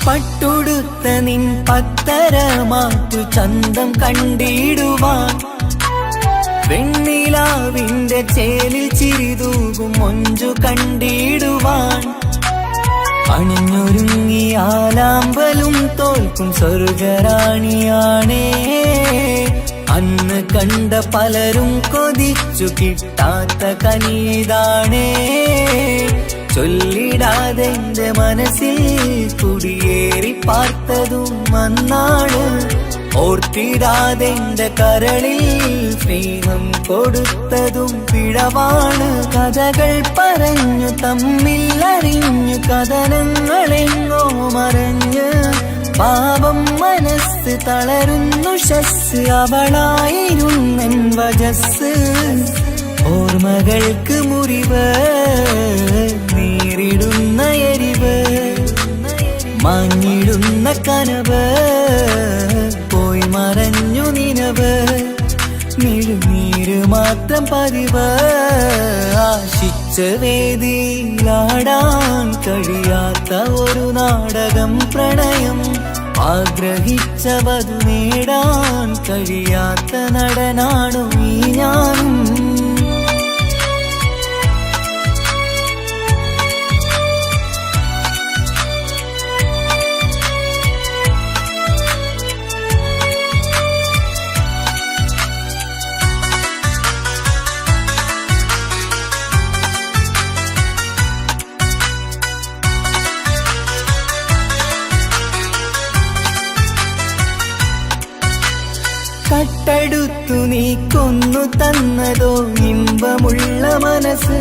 പട്ടുടുത്ത നിൻ പത്തരമാറ്റു ചന്തം കണ്ടിടുവാൻ, വെണ്ണിലാവിന്റെ ചേലിൽ ചിരിതൂകും മൊഞ്ചു കണ്ടിടുവാൻ, അണിഞ്ഞൊരുങ്ങിയാലാമ്പലും തോൽക്കും സ്വർഗറാണിയാണേ. അന്ന് കണ്ട പലരും കൊതിച്ചു കിട്ടാത്ത കനിതാണേ, ചൊല്ലിടാതെ എന്റെ മനസ്സിൽ കുടിയേറി പാർത്തതും അന്നാണ്, ഓർത്തിടാതെ എന്റെ കരളിൽ സ്നേഹം കൊടുത്തതും പിഴവാണ്. കഥകൾ പറഞ്ഞു തമ്മിൽ അറിഞ്ഞു കഥനങ്ങളെങ്ങോ മറഞ്ഞ്, പാപം മനസ്സ് തളരുന്നു ശസ്, അവളായിരുന്നെൻ വജസ്. ഓർമ്മകൾക്ക് മുറിവ് നേരിടുന്ന എരിവ്, മാഞ്ഞിടുന്ന കനവ് പോയി മറഞ്ഞു നിനവ്, നീര് മാത്രം പതിവ്. ആശിച്ച വേദിയിലാടാൻ കഴിയാത്ത ഒരു നാടകം പ്രണയം, ആഗ്രഹിച്ചവതു നേടാൻ കഴിയാത്ത നടനാണു ഈ ഞാനും. കട്ടെടുത്തു നീ കൊന്നു തന്നതോ ഇമ്പമുള്ള മനസ്സ്,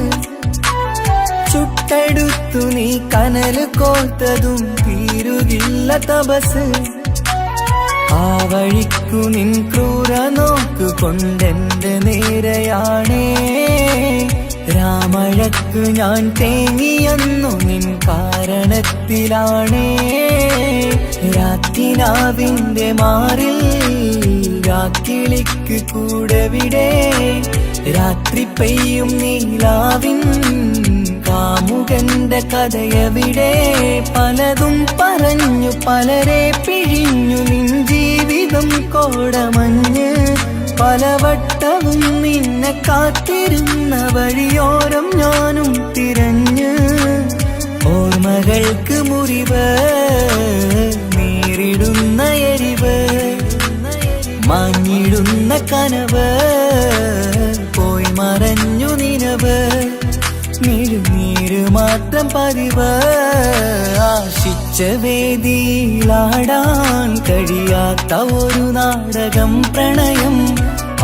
ചുട്ടെടുത്തു നീ കനല് കോർത്തതും തീരുകില്ല തപസ്. ആ വഴിക്കു നിൻ ക്രൂര നോക്കു കൊണ്ടെന്റെ നേരെയാണേ, രാമഴക്കു ഞാൻ തേങ്ങിയെന്നു നിൻ കാരണത്തിലാണേ. രാത്തിനാവിന്റെ മാറിൽ രാക്കിളിക്ക് കൂടെവിടെ, രാത്രി പെയ്യും നീലാവിൻ കാമുകന്റെ കഥയവിടെ. പലതും പറഞ്ഞു പലരെ പിഴിഞ്ഞു നിൻ ജീവിതം കോടമഞ്ഞ്, പലവട്ടവും നിന്നെ കാത്തിരുന്ന വഴിയോരം ഞാനും തിരഞ്ഞ്. ഓർമ്മകൾക്ക് മുറിവ് നേരിടുന്ന എരിവ്, മാഞ്ഞിടുന്ന കനവ് പോയി മറഞ്ഞു നിനവ്, നീര് മാത്രം പതിവ്. ആശിച്ച വേദിയിലാടാൻ കഴിയാത്ത ഒരു നാടകം പ്രണയം,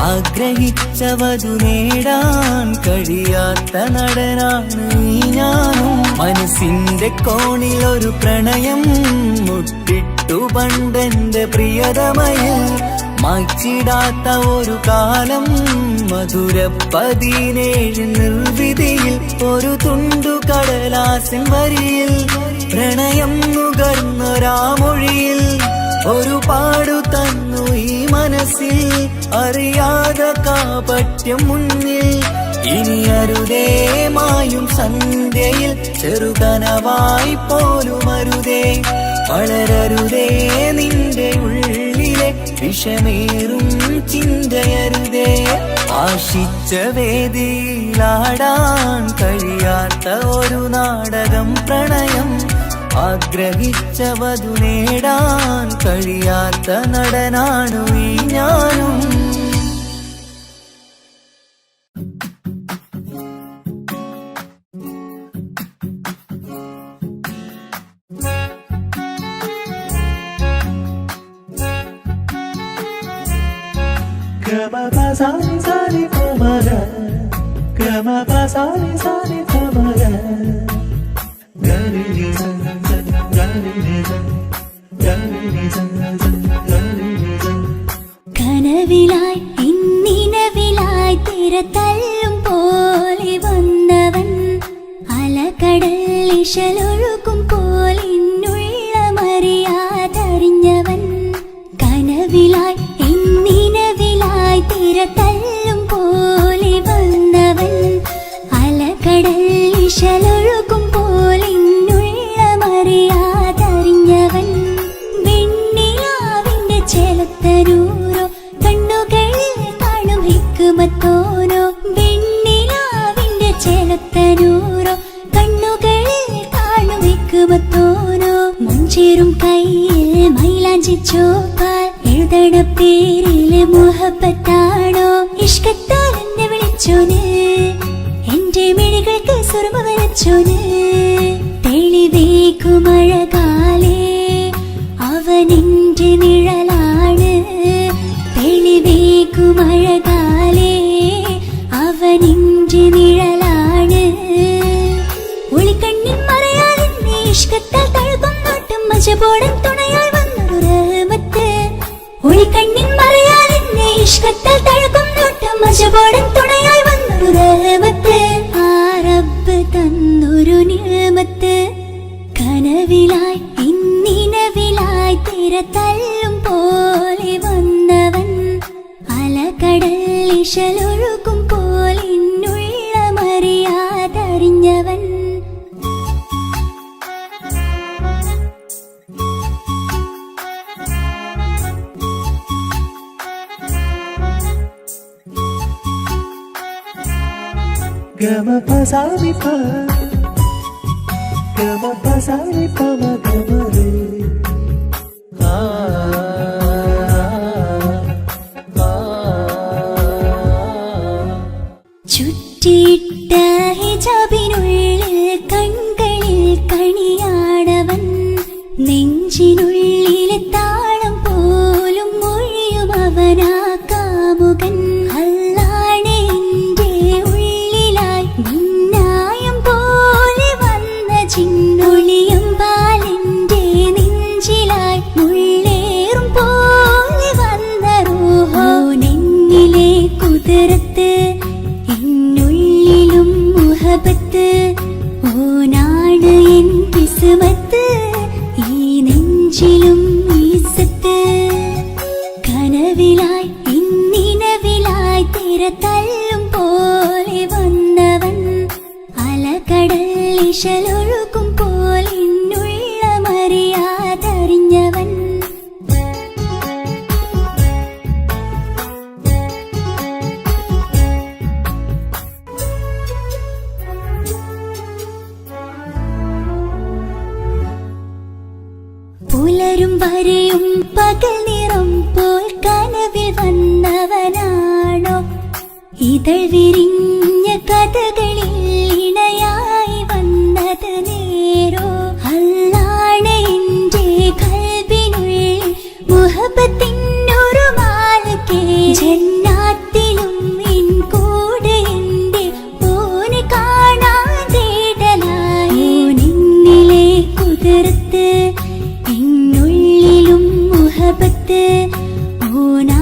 ആഗ്രഹിച്ചവതു നേടാൻ കഴിയാത്ത നടനാണ് ഈ ഞാനും. മനസ്സിന്റെ കോണിലൊരു പ്രണയം മുട്ടിട്ടു പണ്ടെന്റെ പ്രിയതമയിൽ, മായ്ച്ചിടാത്ത ഒരു കാലം മധുര 17 നിർവിധിയിൽ ഒരു തുണ്ടു കടലാസിൻ വരിയിൽ പ്രണയം നുകർന്നൊരാമൊഴിയിൽ ഒരു പാടു തന്നു ഈ മനസ്സിൽ അറിയാതെ കാപട്യം മുന്നിൽ ഇനി അരുതേ മായും സന്ധ്യയിൽ ചെറുകനവായി പോലും അരുതേ വളരരുതേ നിന്റെ ഉള്ളിലെ വിഷമേറും ചിന്തയരുതേ ആശിച്ച വേദിയിലാടാൻ കഴിയാത്ത ഒരു നാടകം പ്രണയം ആഗ്രഹിച്ച വധു നേടാൻ കഴിയാത്ത നടനാണു ഈ ഞാനും
കനവിലായി ഇന്നിനവിലായി തിരതല്ലും പോലെ വന്നവൻ അലകടൽ ഇശലൊഴുകും പോലെ ഇന്നുള്ളമറിയാതറിഞ്ഞവൻ കനവിലായി ഇന്നിനവിലായി തിരതല്ലും പോലെ വന്നവൻ അലകടൽ ഇശലൊഴുകും പോലെ ഇന്നുള്ളമറിയാതറിഞ്ഞവൻ വെണ്ണിലാവിന്റെ ചെലത്തരൂരോ കണ്ണുകളിൽ കാണും ഹിക്കുമത്തോനോ വെണ്ണിലാവിന്റെ ചെലത്തരൂരോ കണ്ണുകളിൽ കാണും ഹിക്കുമത്തോനോ മഞ്ചേറും കയ്യിൽ മൈലാഞ്ചി ചോപ്പാൽ എഴുതണ പേരില് മുഹബത്താണോ ഇഷ്കത്താൽ എന്നെ വിളിച്ചോന് എന്റെ മിഴികൾക്ക് സുറുമ വരച്ചോന് തെളിവേക്കുമഴകാലേ അവനെന്റെ നിഴലാണ് തെളിവേക്കുമഴകാലേ അവനെന്റെ നിഴലാണ് ഒളിക്കണ്ണിൻ മറയാലെന്നെ ഇഷ്കത്താൽ തഴുകും നോട്ടം മജബോടൻ തുണയായി വന്നൊരു റഹ്മത്ത് ഒളിക്കണ്ണിൻ മറയാലെന്നെ ഇഷ്കത്താൽ തഴുകും നോട്ടം മജബോടൻ തുണയായി വന്നൊരു റഹ്മത്ത് ആ റബ്ബ് തന്നൊരു നിഅമത്ത് കനവിലായി ഇന്നിനവിലായി തിരതല്ലും പോലെ വന്നവൻ അലകടൽ ഇശലൊഴുകും പോലെ ഇന്നുള്ളമറിയാതറിഞ്ഞവൻ ചുറ്റിയിട്ട ഹിജാബിനുള്ളിൽ കൺകളിൽ കണിയാടവൻ നെഞ്ചിനുള്ളിലെ താളം പോലും മൊഴിയും അവനാ കാമുകൻ അല്ലാണെ എന്റെ ഉള്ളിലായി മിന്നായം പോലെ വന്ന ചിന്നൊളിയം പാലെന്റെ നെഞ്ചിലായി മുള്ളേറും പോലെ വന്ന റൂഹോ നെന്നിലെ കുതിരത്ത് എന്നുള്ളിലും മുഹബത്ത് ഓനാണ് എൻ കിസ്മത്ത് ഈ നെഞ്ചിലും ഈസത്ത് കനവിലായി ഇന്നിനവിലായി തിരതല്ലും പോലെ വന്നവൻ അലകടൽ ഇശലൊഴുകും പോലെ ഇന്നുള്ളമറിയാതറിഞ്ഞവൻ പുലരും വരെയും പകൽ നിറം പോൽ കനവിൽ വന്നവനാണോ ഇതൾ വിരിഞ്ഞ കഥകളിൽ ഇണയായി വന്നത് നേരോ അല്ലാണെ എന്റെ കൽബിനുള്ളിൽ മുഹബത്തിനൊരു മാലക്കേ ജന്നാത്തിലും എൻ കൂടെ എന്റെ ഓനെ കാണാൻ തേടലായി നിന്നിലെ കുതിരത്ത് എന്നുള്ളിലും മുഹബത്ത് ഓനാ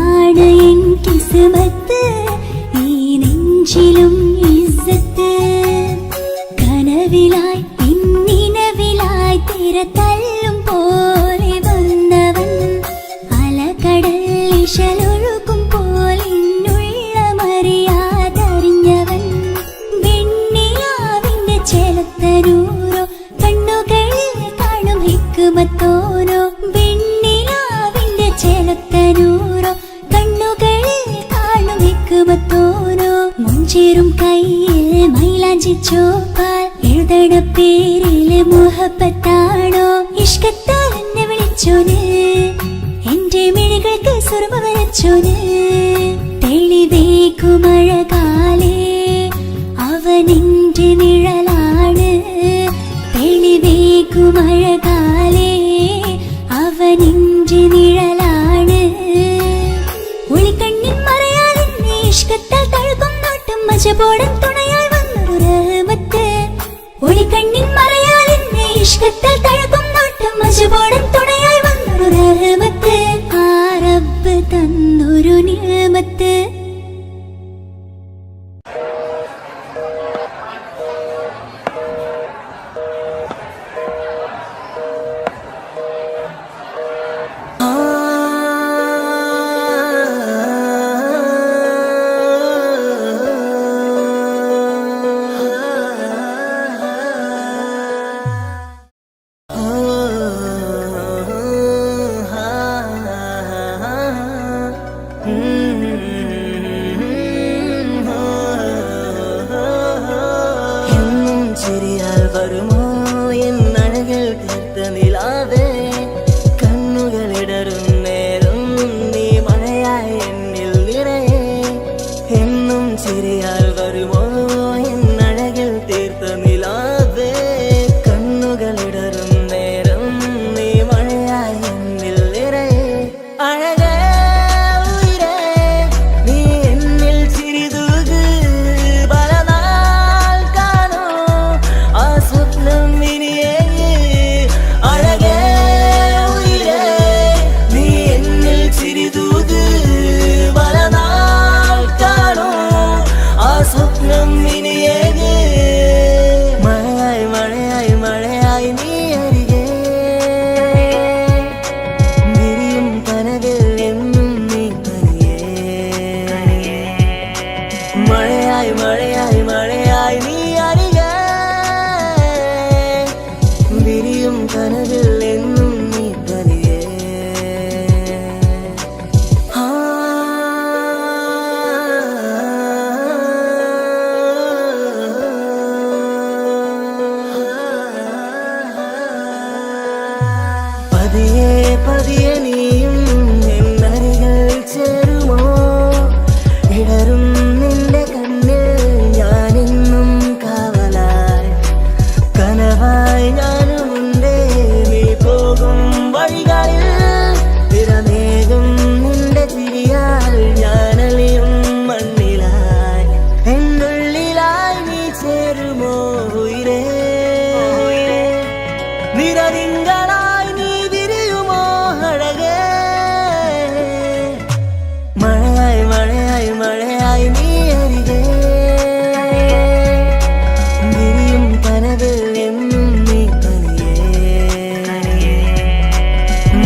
കാട്ടുമത്തോനോ വെണ്ണിലാവിന്റെ ചെലത്തനൂറോ കണ്ണുകളിൽ കാണുമിക്കുമത്തോനോ മുഞ്ചേറും കയ്യിൽ മൈലാഞ്ചി ചോപ്പാൽ എഴുതണ പേരില് മുഹബത്താണോ ഇഷ്കത്താൽ എന്നെ വിളിച്ചോന് എന്റെ മിഴികൾക്ക് സുർമ വരച്ചോന് തെളിവേക്കുമഴകാലേ അവനെന്റെ നിഴലാണ് തെളിവേക്കുമഴകാലേ അവനെന്റെ നിഴലാണ് ഒളിക്കണ്ണിൻ മറയാലെന്നെ ഇഷ്കത്താൽ തഴുകും നോട്ടും മജബോടൻ തുണയാൽ വന്നൊരു റഹ്മത്ത് ഒളിക്കണ്ണിൻ മറയാലെന്നെ ഇഷ്കത്താൽ തഴുകും നോട്ടും മജബോടൻ തുണയാൽ വന്നൊരു റഹ്മത്ത് ആ റബ്ബ് തന്നൊരു നിഅമത്ത്
വരുമോ എന്നഴകൾ തീർത്ത നിലാവേ കണ്ണുകളിടറും നേരം നീ മഴയായി എന്നിൽ നിറയെ എന്നും ചിരിയാൽ വരുമോ എന്നഴകൾ തീർത്ത നിലാവേ കണ്ണുകളിടറും നേരം നീ മഴയായി എന്നിൽ നിറയെ അഴകേ ഉയിരേ നീ എന്നിൽ ചിരിതൂക് പലനാൾ കാണൂ ആ സ്വപ്നം ഇനിയേ അഴകേ ഉയിരേ നീ എന്നിൽ ചിരിതൂക് പലനാൾ കാണൂ ആ സ്വപ്നം ഇനിയേ മഴയായി മഴയായി മഴയായി നീ അരികെ വിരിയും കനവിൽ എന്നും നീ തനിയേ മഴയായി മഴയായി മഴയായി നീ അരികെ വിരിയും കനവിൽ എന്നും നീ തനിയേ പതിയെ പതിയെ നീയും എന്നരികൾ ചേരുമോ ഇടറും നിന്റെ കണ്ണിൽ ഞാനെന്നും കാവലായി കനവായി ഞാനുമുണ്ടേ നീ പോകും വഴികളിൽ തിരമേകും നിന്റെ ചിരിയാൽ ഞാനലിയും മണ്ണിലായി എന്നുള്ളിലായി നീ ചേരുമോ ഉയിരേ നിറതിങ്കളായി നീ വിരിയുമോ അഴകേ മഴയായി മഴയായി മഴയായി നീ അരികെ വിരിയും കനവിൽ എന്നും നീ തനിയേ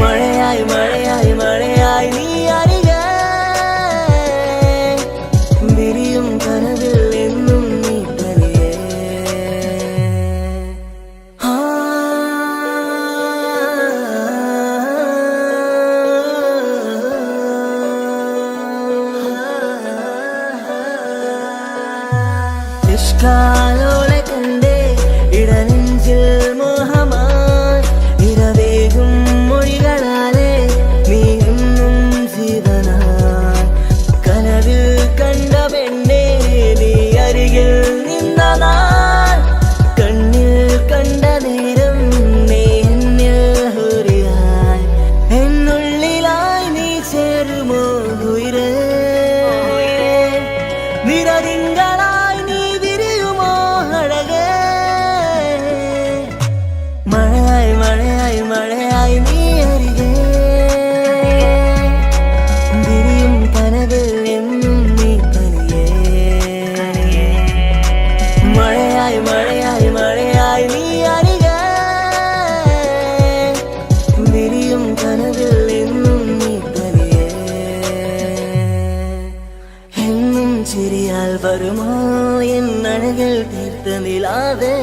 മഴയായി മഴയായി മഴയായി നീ അരികെ വിരിയും കനവിൽ എന്നും നീ തനിയേ ഇഷ്കാലോളെ കണ്ടേ ഇടനെഞ്ചിൽ മോഹമായി ഇരവേകും മൊഴികളാലേ നീ എന്നും ജീവനായി കനവിൽ കണ്ട പെണ്ണേ നീ അരികിൽ നിന്ന നാൾ കണ്ണിൽ കണ്ട നേരം നീ എന്നിൽ ഹുരിയായി എന്നുള്ളിലായി നീ ചേരുമോ ഉയിരേ നിറതിങ്കളായി നീ വിരിയുമോ അഴകേ മഴയായി മഴയായി മഴയായി നീ അരികെ വിരിയും കനവിൽ എന്നും നീ തനിയേ മഴയായി മഴയായി മഴയായി നീ അരികെ വിരിയും കനവിൽ എന്നും നീ തനിയേ എന്നും ചിരിയാൽ വരുമോ എന്നഴകൾ തീർത്ത നിലാവേ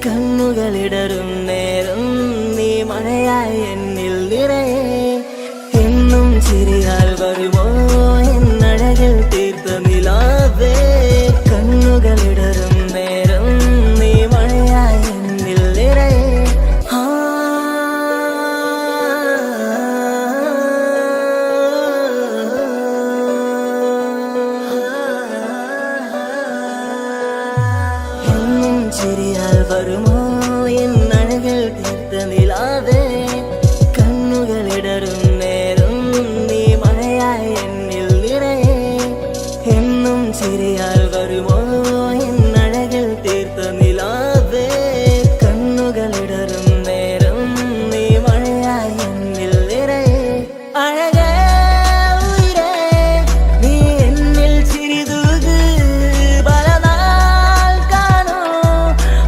കണ്ണുകളിടറും നേരം നീ മഴയായി എന്നിൽ നിറയെ എന്നും ചിരിയാൽ വരുമോ എന്നഴകിൽ തീർത്ത നിലാവേ കണ്ണുകളിടറും നേരം നീ മഴയായി എന്നിൽ നിറയെ എന്നും ചിരിയാൽ വരുമോ എന്നഴകിൽ തീർത്ത നിലാവേ കണ്ണുകളിടറും നേരം നീ മഴയായി എന്നിൽ നിറയെ എന്നും ചിരിയാൽ വരുമോ എന്നഴകിൽ തീർത്ത നിലാവേ കണ്ണുകളിടറും നേരം നീ മഴയായി എന്നിൽ നിറയെ അഴകേ ഉയിരേ നീ എന്നിൽ ചിരിതൂക് പലനാൾ കാണൂ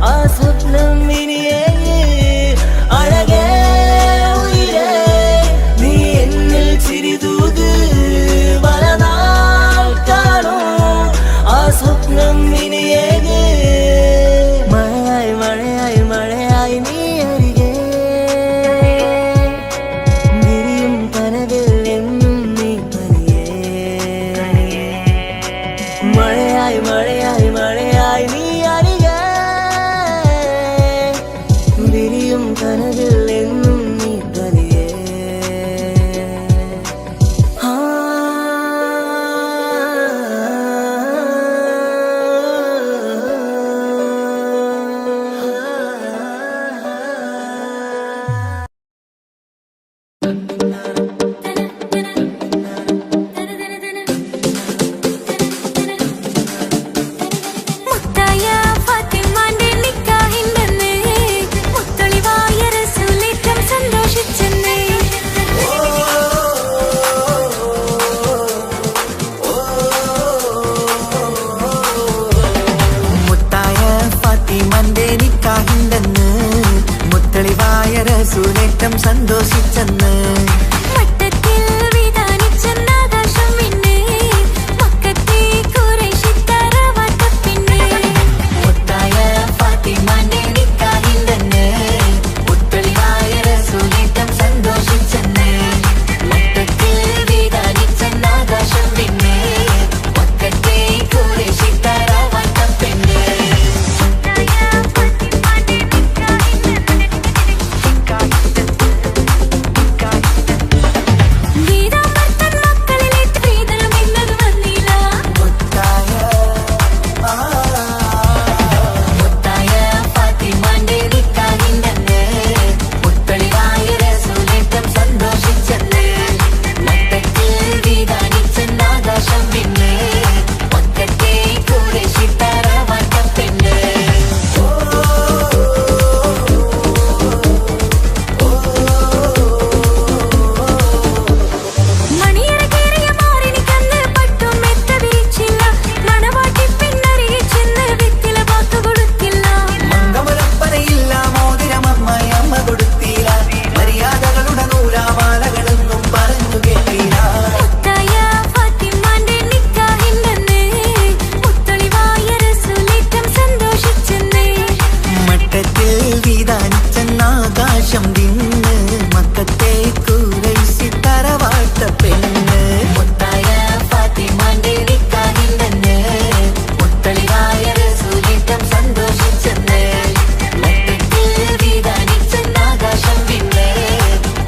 ആ സ്വപ്നം ഇനിയേ അഴകേ ഉയിരേ നീ എന്നിൽ ചിരിതൂക് പലനാൾ കാണൂ ആ സ്വപ്നം ഇനിയേ മഴയായി മഴയായി മഴയായി നീ അരികെ വിരിയും കനവിൽ എന്നും നീ തനിയേ മഴയായി മഴയായി മഴയായി നീ അരികെ വിരിയും കനവിൽ എന്നും നീ തനിയേ
മുത്തായ ഫാത്തിമാന്റെ നിക്കാഹിന്റെന്ന് മുത്തൊളിവായ റസൂലേറ്റം സന്തോഷിച്ചെന്ന്
മുത്തായ ഫാത്തിമന്റെ നിക്കാഹിന്റെന്ന് മുത്തളിവായ റസൂലേറ്റം സന്തോഷിച്ചെന്ന്
മട്ടത്തിൽ വിധാനിച്ചെന്നാകാശം പിന്നെ മക്കത്തെ ഖുറൈശിത്തറവാട്ടപ്പിന്നെ
മുത്തായ ഫാത്തിമന്റെ നിക്കാഹിന്റെന്ന് മുത്തളിവായ റസൂലേറ്റം സന്തോഷിച്ചെന്ന് മട്ടത്തിൽ വിധാനിച്ചെന്നാകാശം പിന്നെ മക്കത്തെ ഖുറൈശിത്തറവാട്ടപ്പിന്നെ
വീരാമർത്തൻ മക്കളിലേറ്റ് വീതനം എന്നത് വന്നില്ല
മുത്തായ ഫാത്തിമന്റെ നിക്കാഹിന്റെന്ന് മുത്തളിവായ റസൂലേറ്റം സന്തോഷിച്ചെന്ന് മട്ടത്തിൽ വിധാനിച്ചെന്നാകാശം പിന്നെ മക്കത്തെ ഖുറൈശിത്തറവാട്ടപ്പിന്നെ
മണിയറ കേറിയ മാറിനിക്കന്ന് പട്ടും മെത്ത വിരിച്ചില്ല മണവാട്ടി പിന്നരികെ ചെന്ന് വെറ്റില വാക്ക് കൊടുത്തില്ല
മംഗമൊരപ്പനയില്ല മോതിരമമ്മായി അമ്മ കൊടുത്തീല മര്യാദകളുടെ നൂലാമാലകളൊന്നും പറഞ്ഞു കേട്ടില്ല
മുത്തായ ഫാത്തിമാന്റെ നിക്കാഹിന്റെന്ന് മുത്തൊളിവായ റസൂലേറ്റം സന്തോഷിച്ചെന്ന്
മട്ടത്തിൽ വിധാനിച്ചെന്നാകാശം തിന്ന് മക്കത്തെ ഖുറൈശിത്തറവാട്ട പെണ്ണ് മുത്തായ ഫാത്തിമന്റെ നിക്കാഹിന്റെന്ന് മുത്തളിവായ റസൂലേറ്റം സന്തോഷിച്ചെന്ന് മട്ടത്തിൽ വിധാനിച്ചെന്നാകാശം പിന്നെ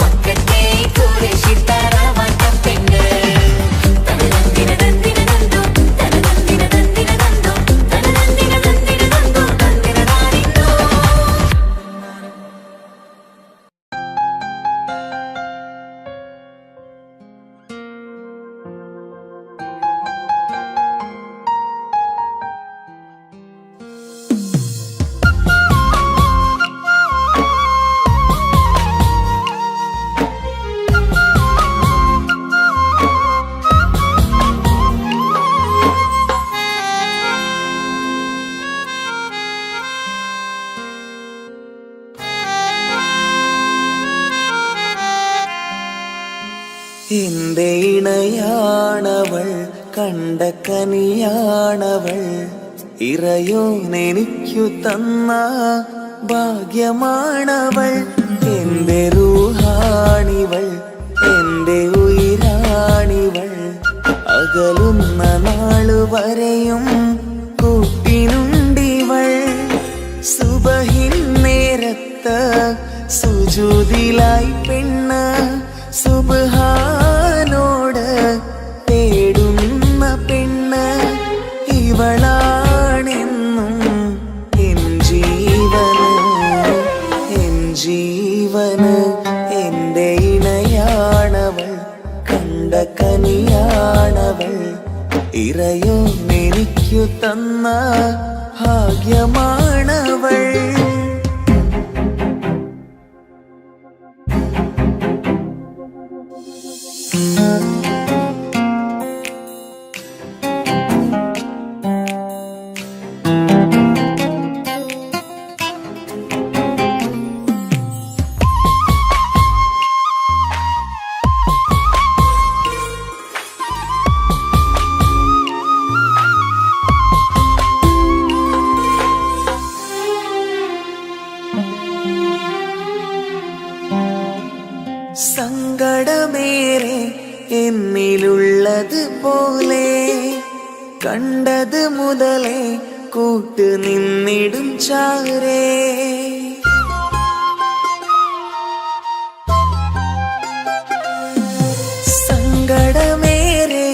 മക്കത്തെ ഖുറൈശിത്തറവാട്ട പെണ്ണ് തനതന്തിന തന്തിന തന്തോ തനതന്തിന തന്തിന തന്തോ തനതന്തിന തന്തിന തന്തോ തന്തിന താരിന്തോ എന്റെ ഇണയാണവൾ കണ്ട കനിയാണവൾ ഇറയോനെനിക്കു തന്ന ഭാഗ്യമാണവൾ. എന്റെ റൂഹാണിവൾ, എന്റെ ഉയിരാണിവൾ. അകലുന്ന നാളുവരെയും കൂട്ടിനുണ്ടിവൾ. സുബഹിൻ നേരത്ത് സുജൂദിലായി പെണ്ണ് സുബ്ഹാനോട് തേടുന്ന പെണ്ണ്. ഇവളാണെന്നും എൻ ജീവന്, എൻ ജീവന്. എന്റെ ഇണയാണവൾ, കണ്ട കനിയാണവൾ. ഇറയോ എനിക്കു തന്ന ഭാഗ്യമാണവൾ. സങ്കടമേറെ എന്നിലുള്ളത് പോലെ കണ്ടത് മുതലേ കൂട്ട് നിന്നിടും ചാരേ. സങ്കടമേറെ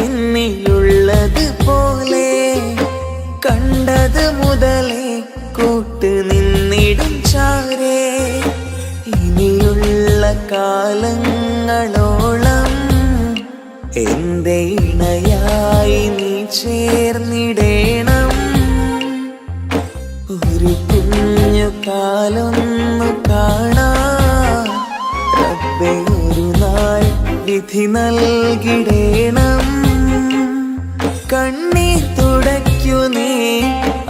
എന്നിലുള്ളത് പോലെ കണ്ടത് മുതലേ കൂട്ട് നിന്നിടും ചാരേ. ഇനിയുള്ള കാലങ്ങളോളം എന്റെ ഇണയായി നീ ചേർന്നിടേണം. ഒരു കുഞ്ഞു കാലൊന്നു കാണാൻ റബ്ബേ ഒരു നാൾ വിധി നൽകിടേണം. കണ്ണീർ തുടയ്ക്കു നീ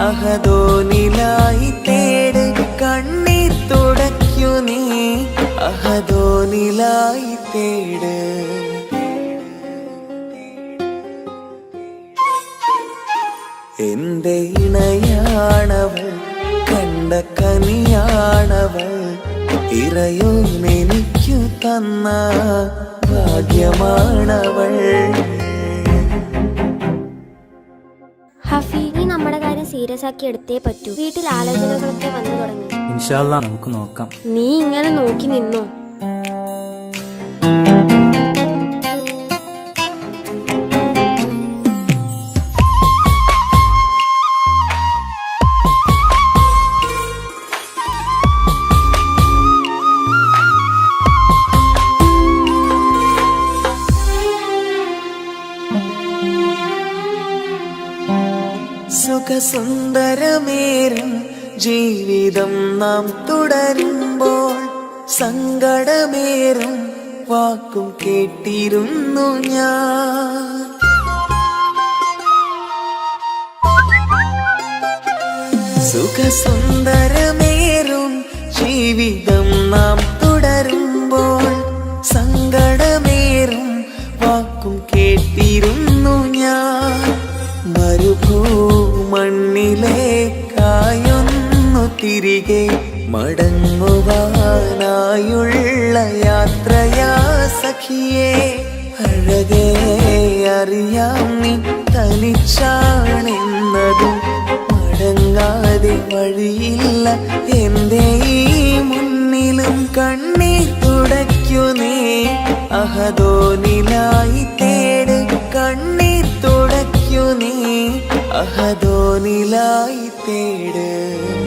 അഹദോനിലായി തേട്. കണ്ണീർ തുടയ്ക്കു നീ അഹദോനിലായി തേട്. എന്റെ ഇണയാണവൾ, കണ്ട കനിയാണവൾ. ഇറയോ എനിക്കു തന്ന ഭാഗ്യമാണവൾ.
ഹഫി, നീ നമ്മുടെ കാര്യം സീരിയസ് ആക്കി എടുത്തേ പറ്റൂ. വീട്ടിൽ ആലോചനകളൊക്കെ വന്നു തുടങ്ങി.
ഇൻഷാ അല്ലാ നമുക്ക് നോക്കാം.
നീ ഇങ്ങനെ നോക്കി നിന്നോ?
സുഖസുന്ദരമേറും ജീവിതം നാം തുടരുമ്പോൾ സങ്കടമേറും വാക്കും കേട്ടിരുന്നു ഞാൻ. സുഖസുന്ദരമേറും ജീവിതം നാം തുടരുമ്പോൾ സങ്കടമേറും വാക്കും കേട്ടിരുന്നു ഞാൻ. മരുഭൂമണ്ണിലേക്കായൊന്നു തിരികെ മടങ്ങുവാനായുള്ള യാത്രയാ സഖിയേ. അഴകേ അറിയാം നീ തനിച്ചാണെന്നതും മടങ്ങാതെ വഴിയില്ല എന്റെ ഈ മുന്നിലും. കണ്ണീർ തുടയ്ക്കു നീ അഹദോനിലായി തേട്. കണ്ണീർ തുടയ്ക്കു നീ അഹദോനിലായി തേട്.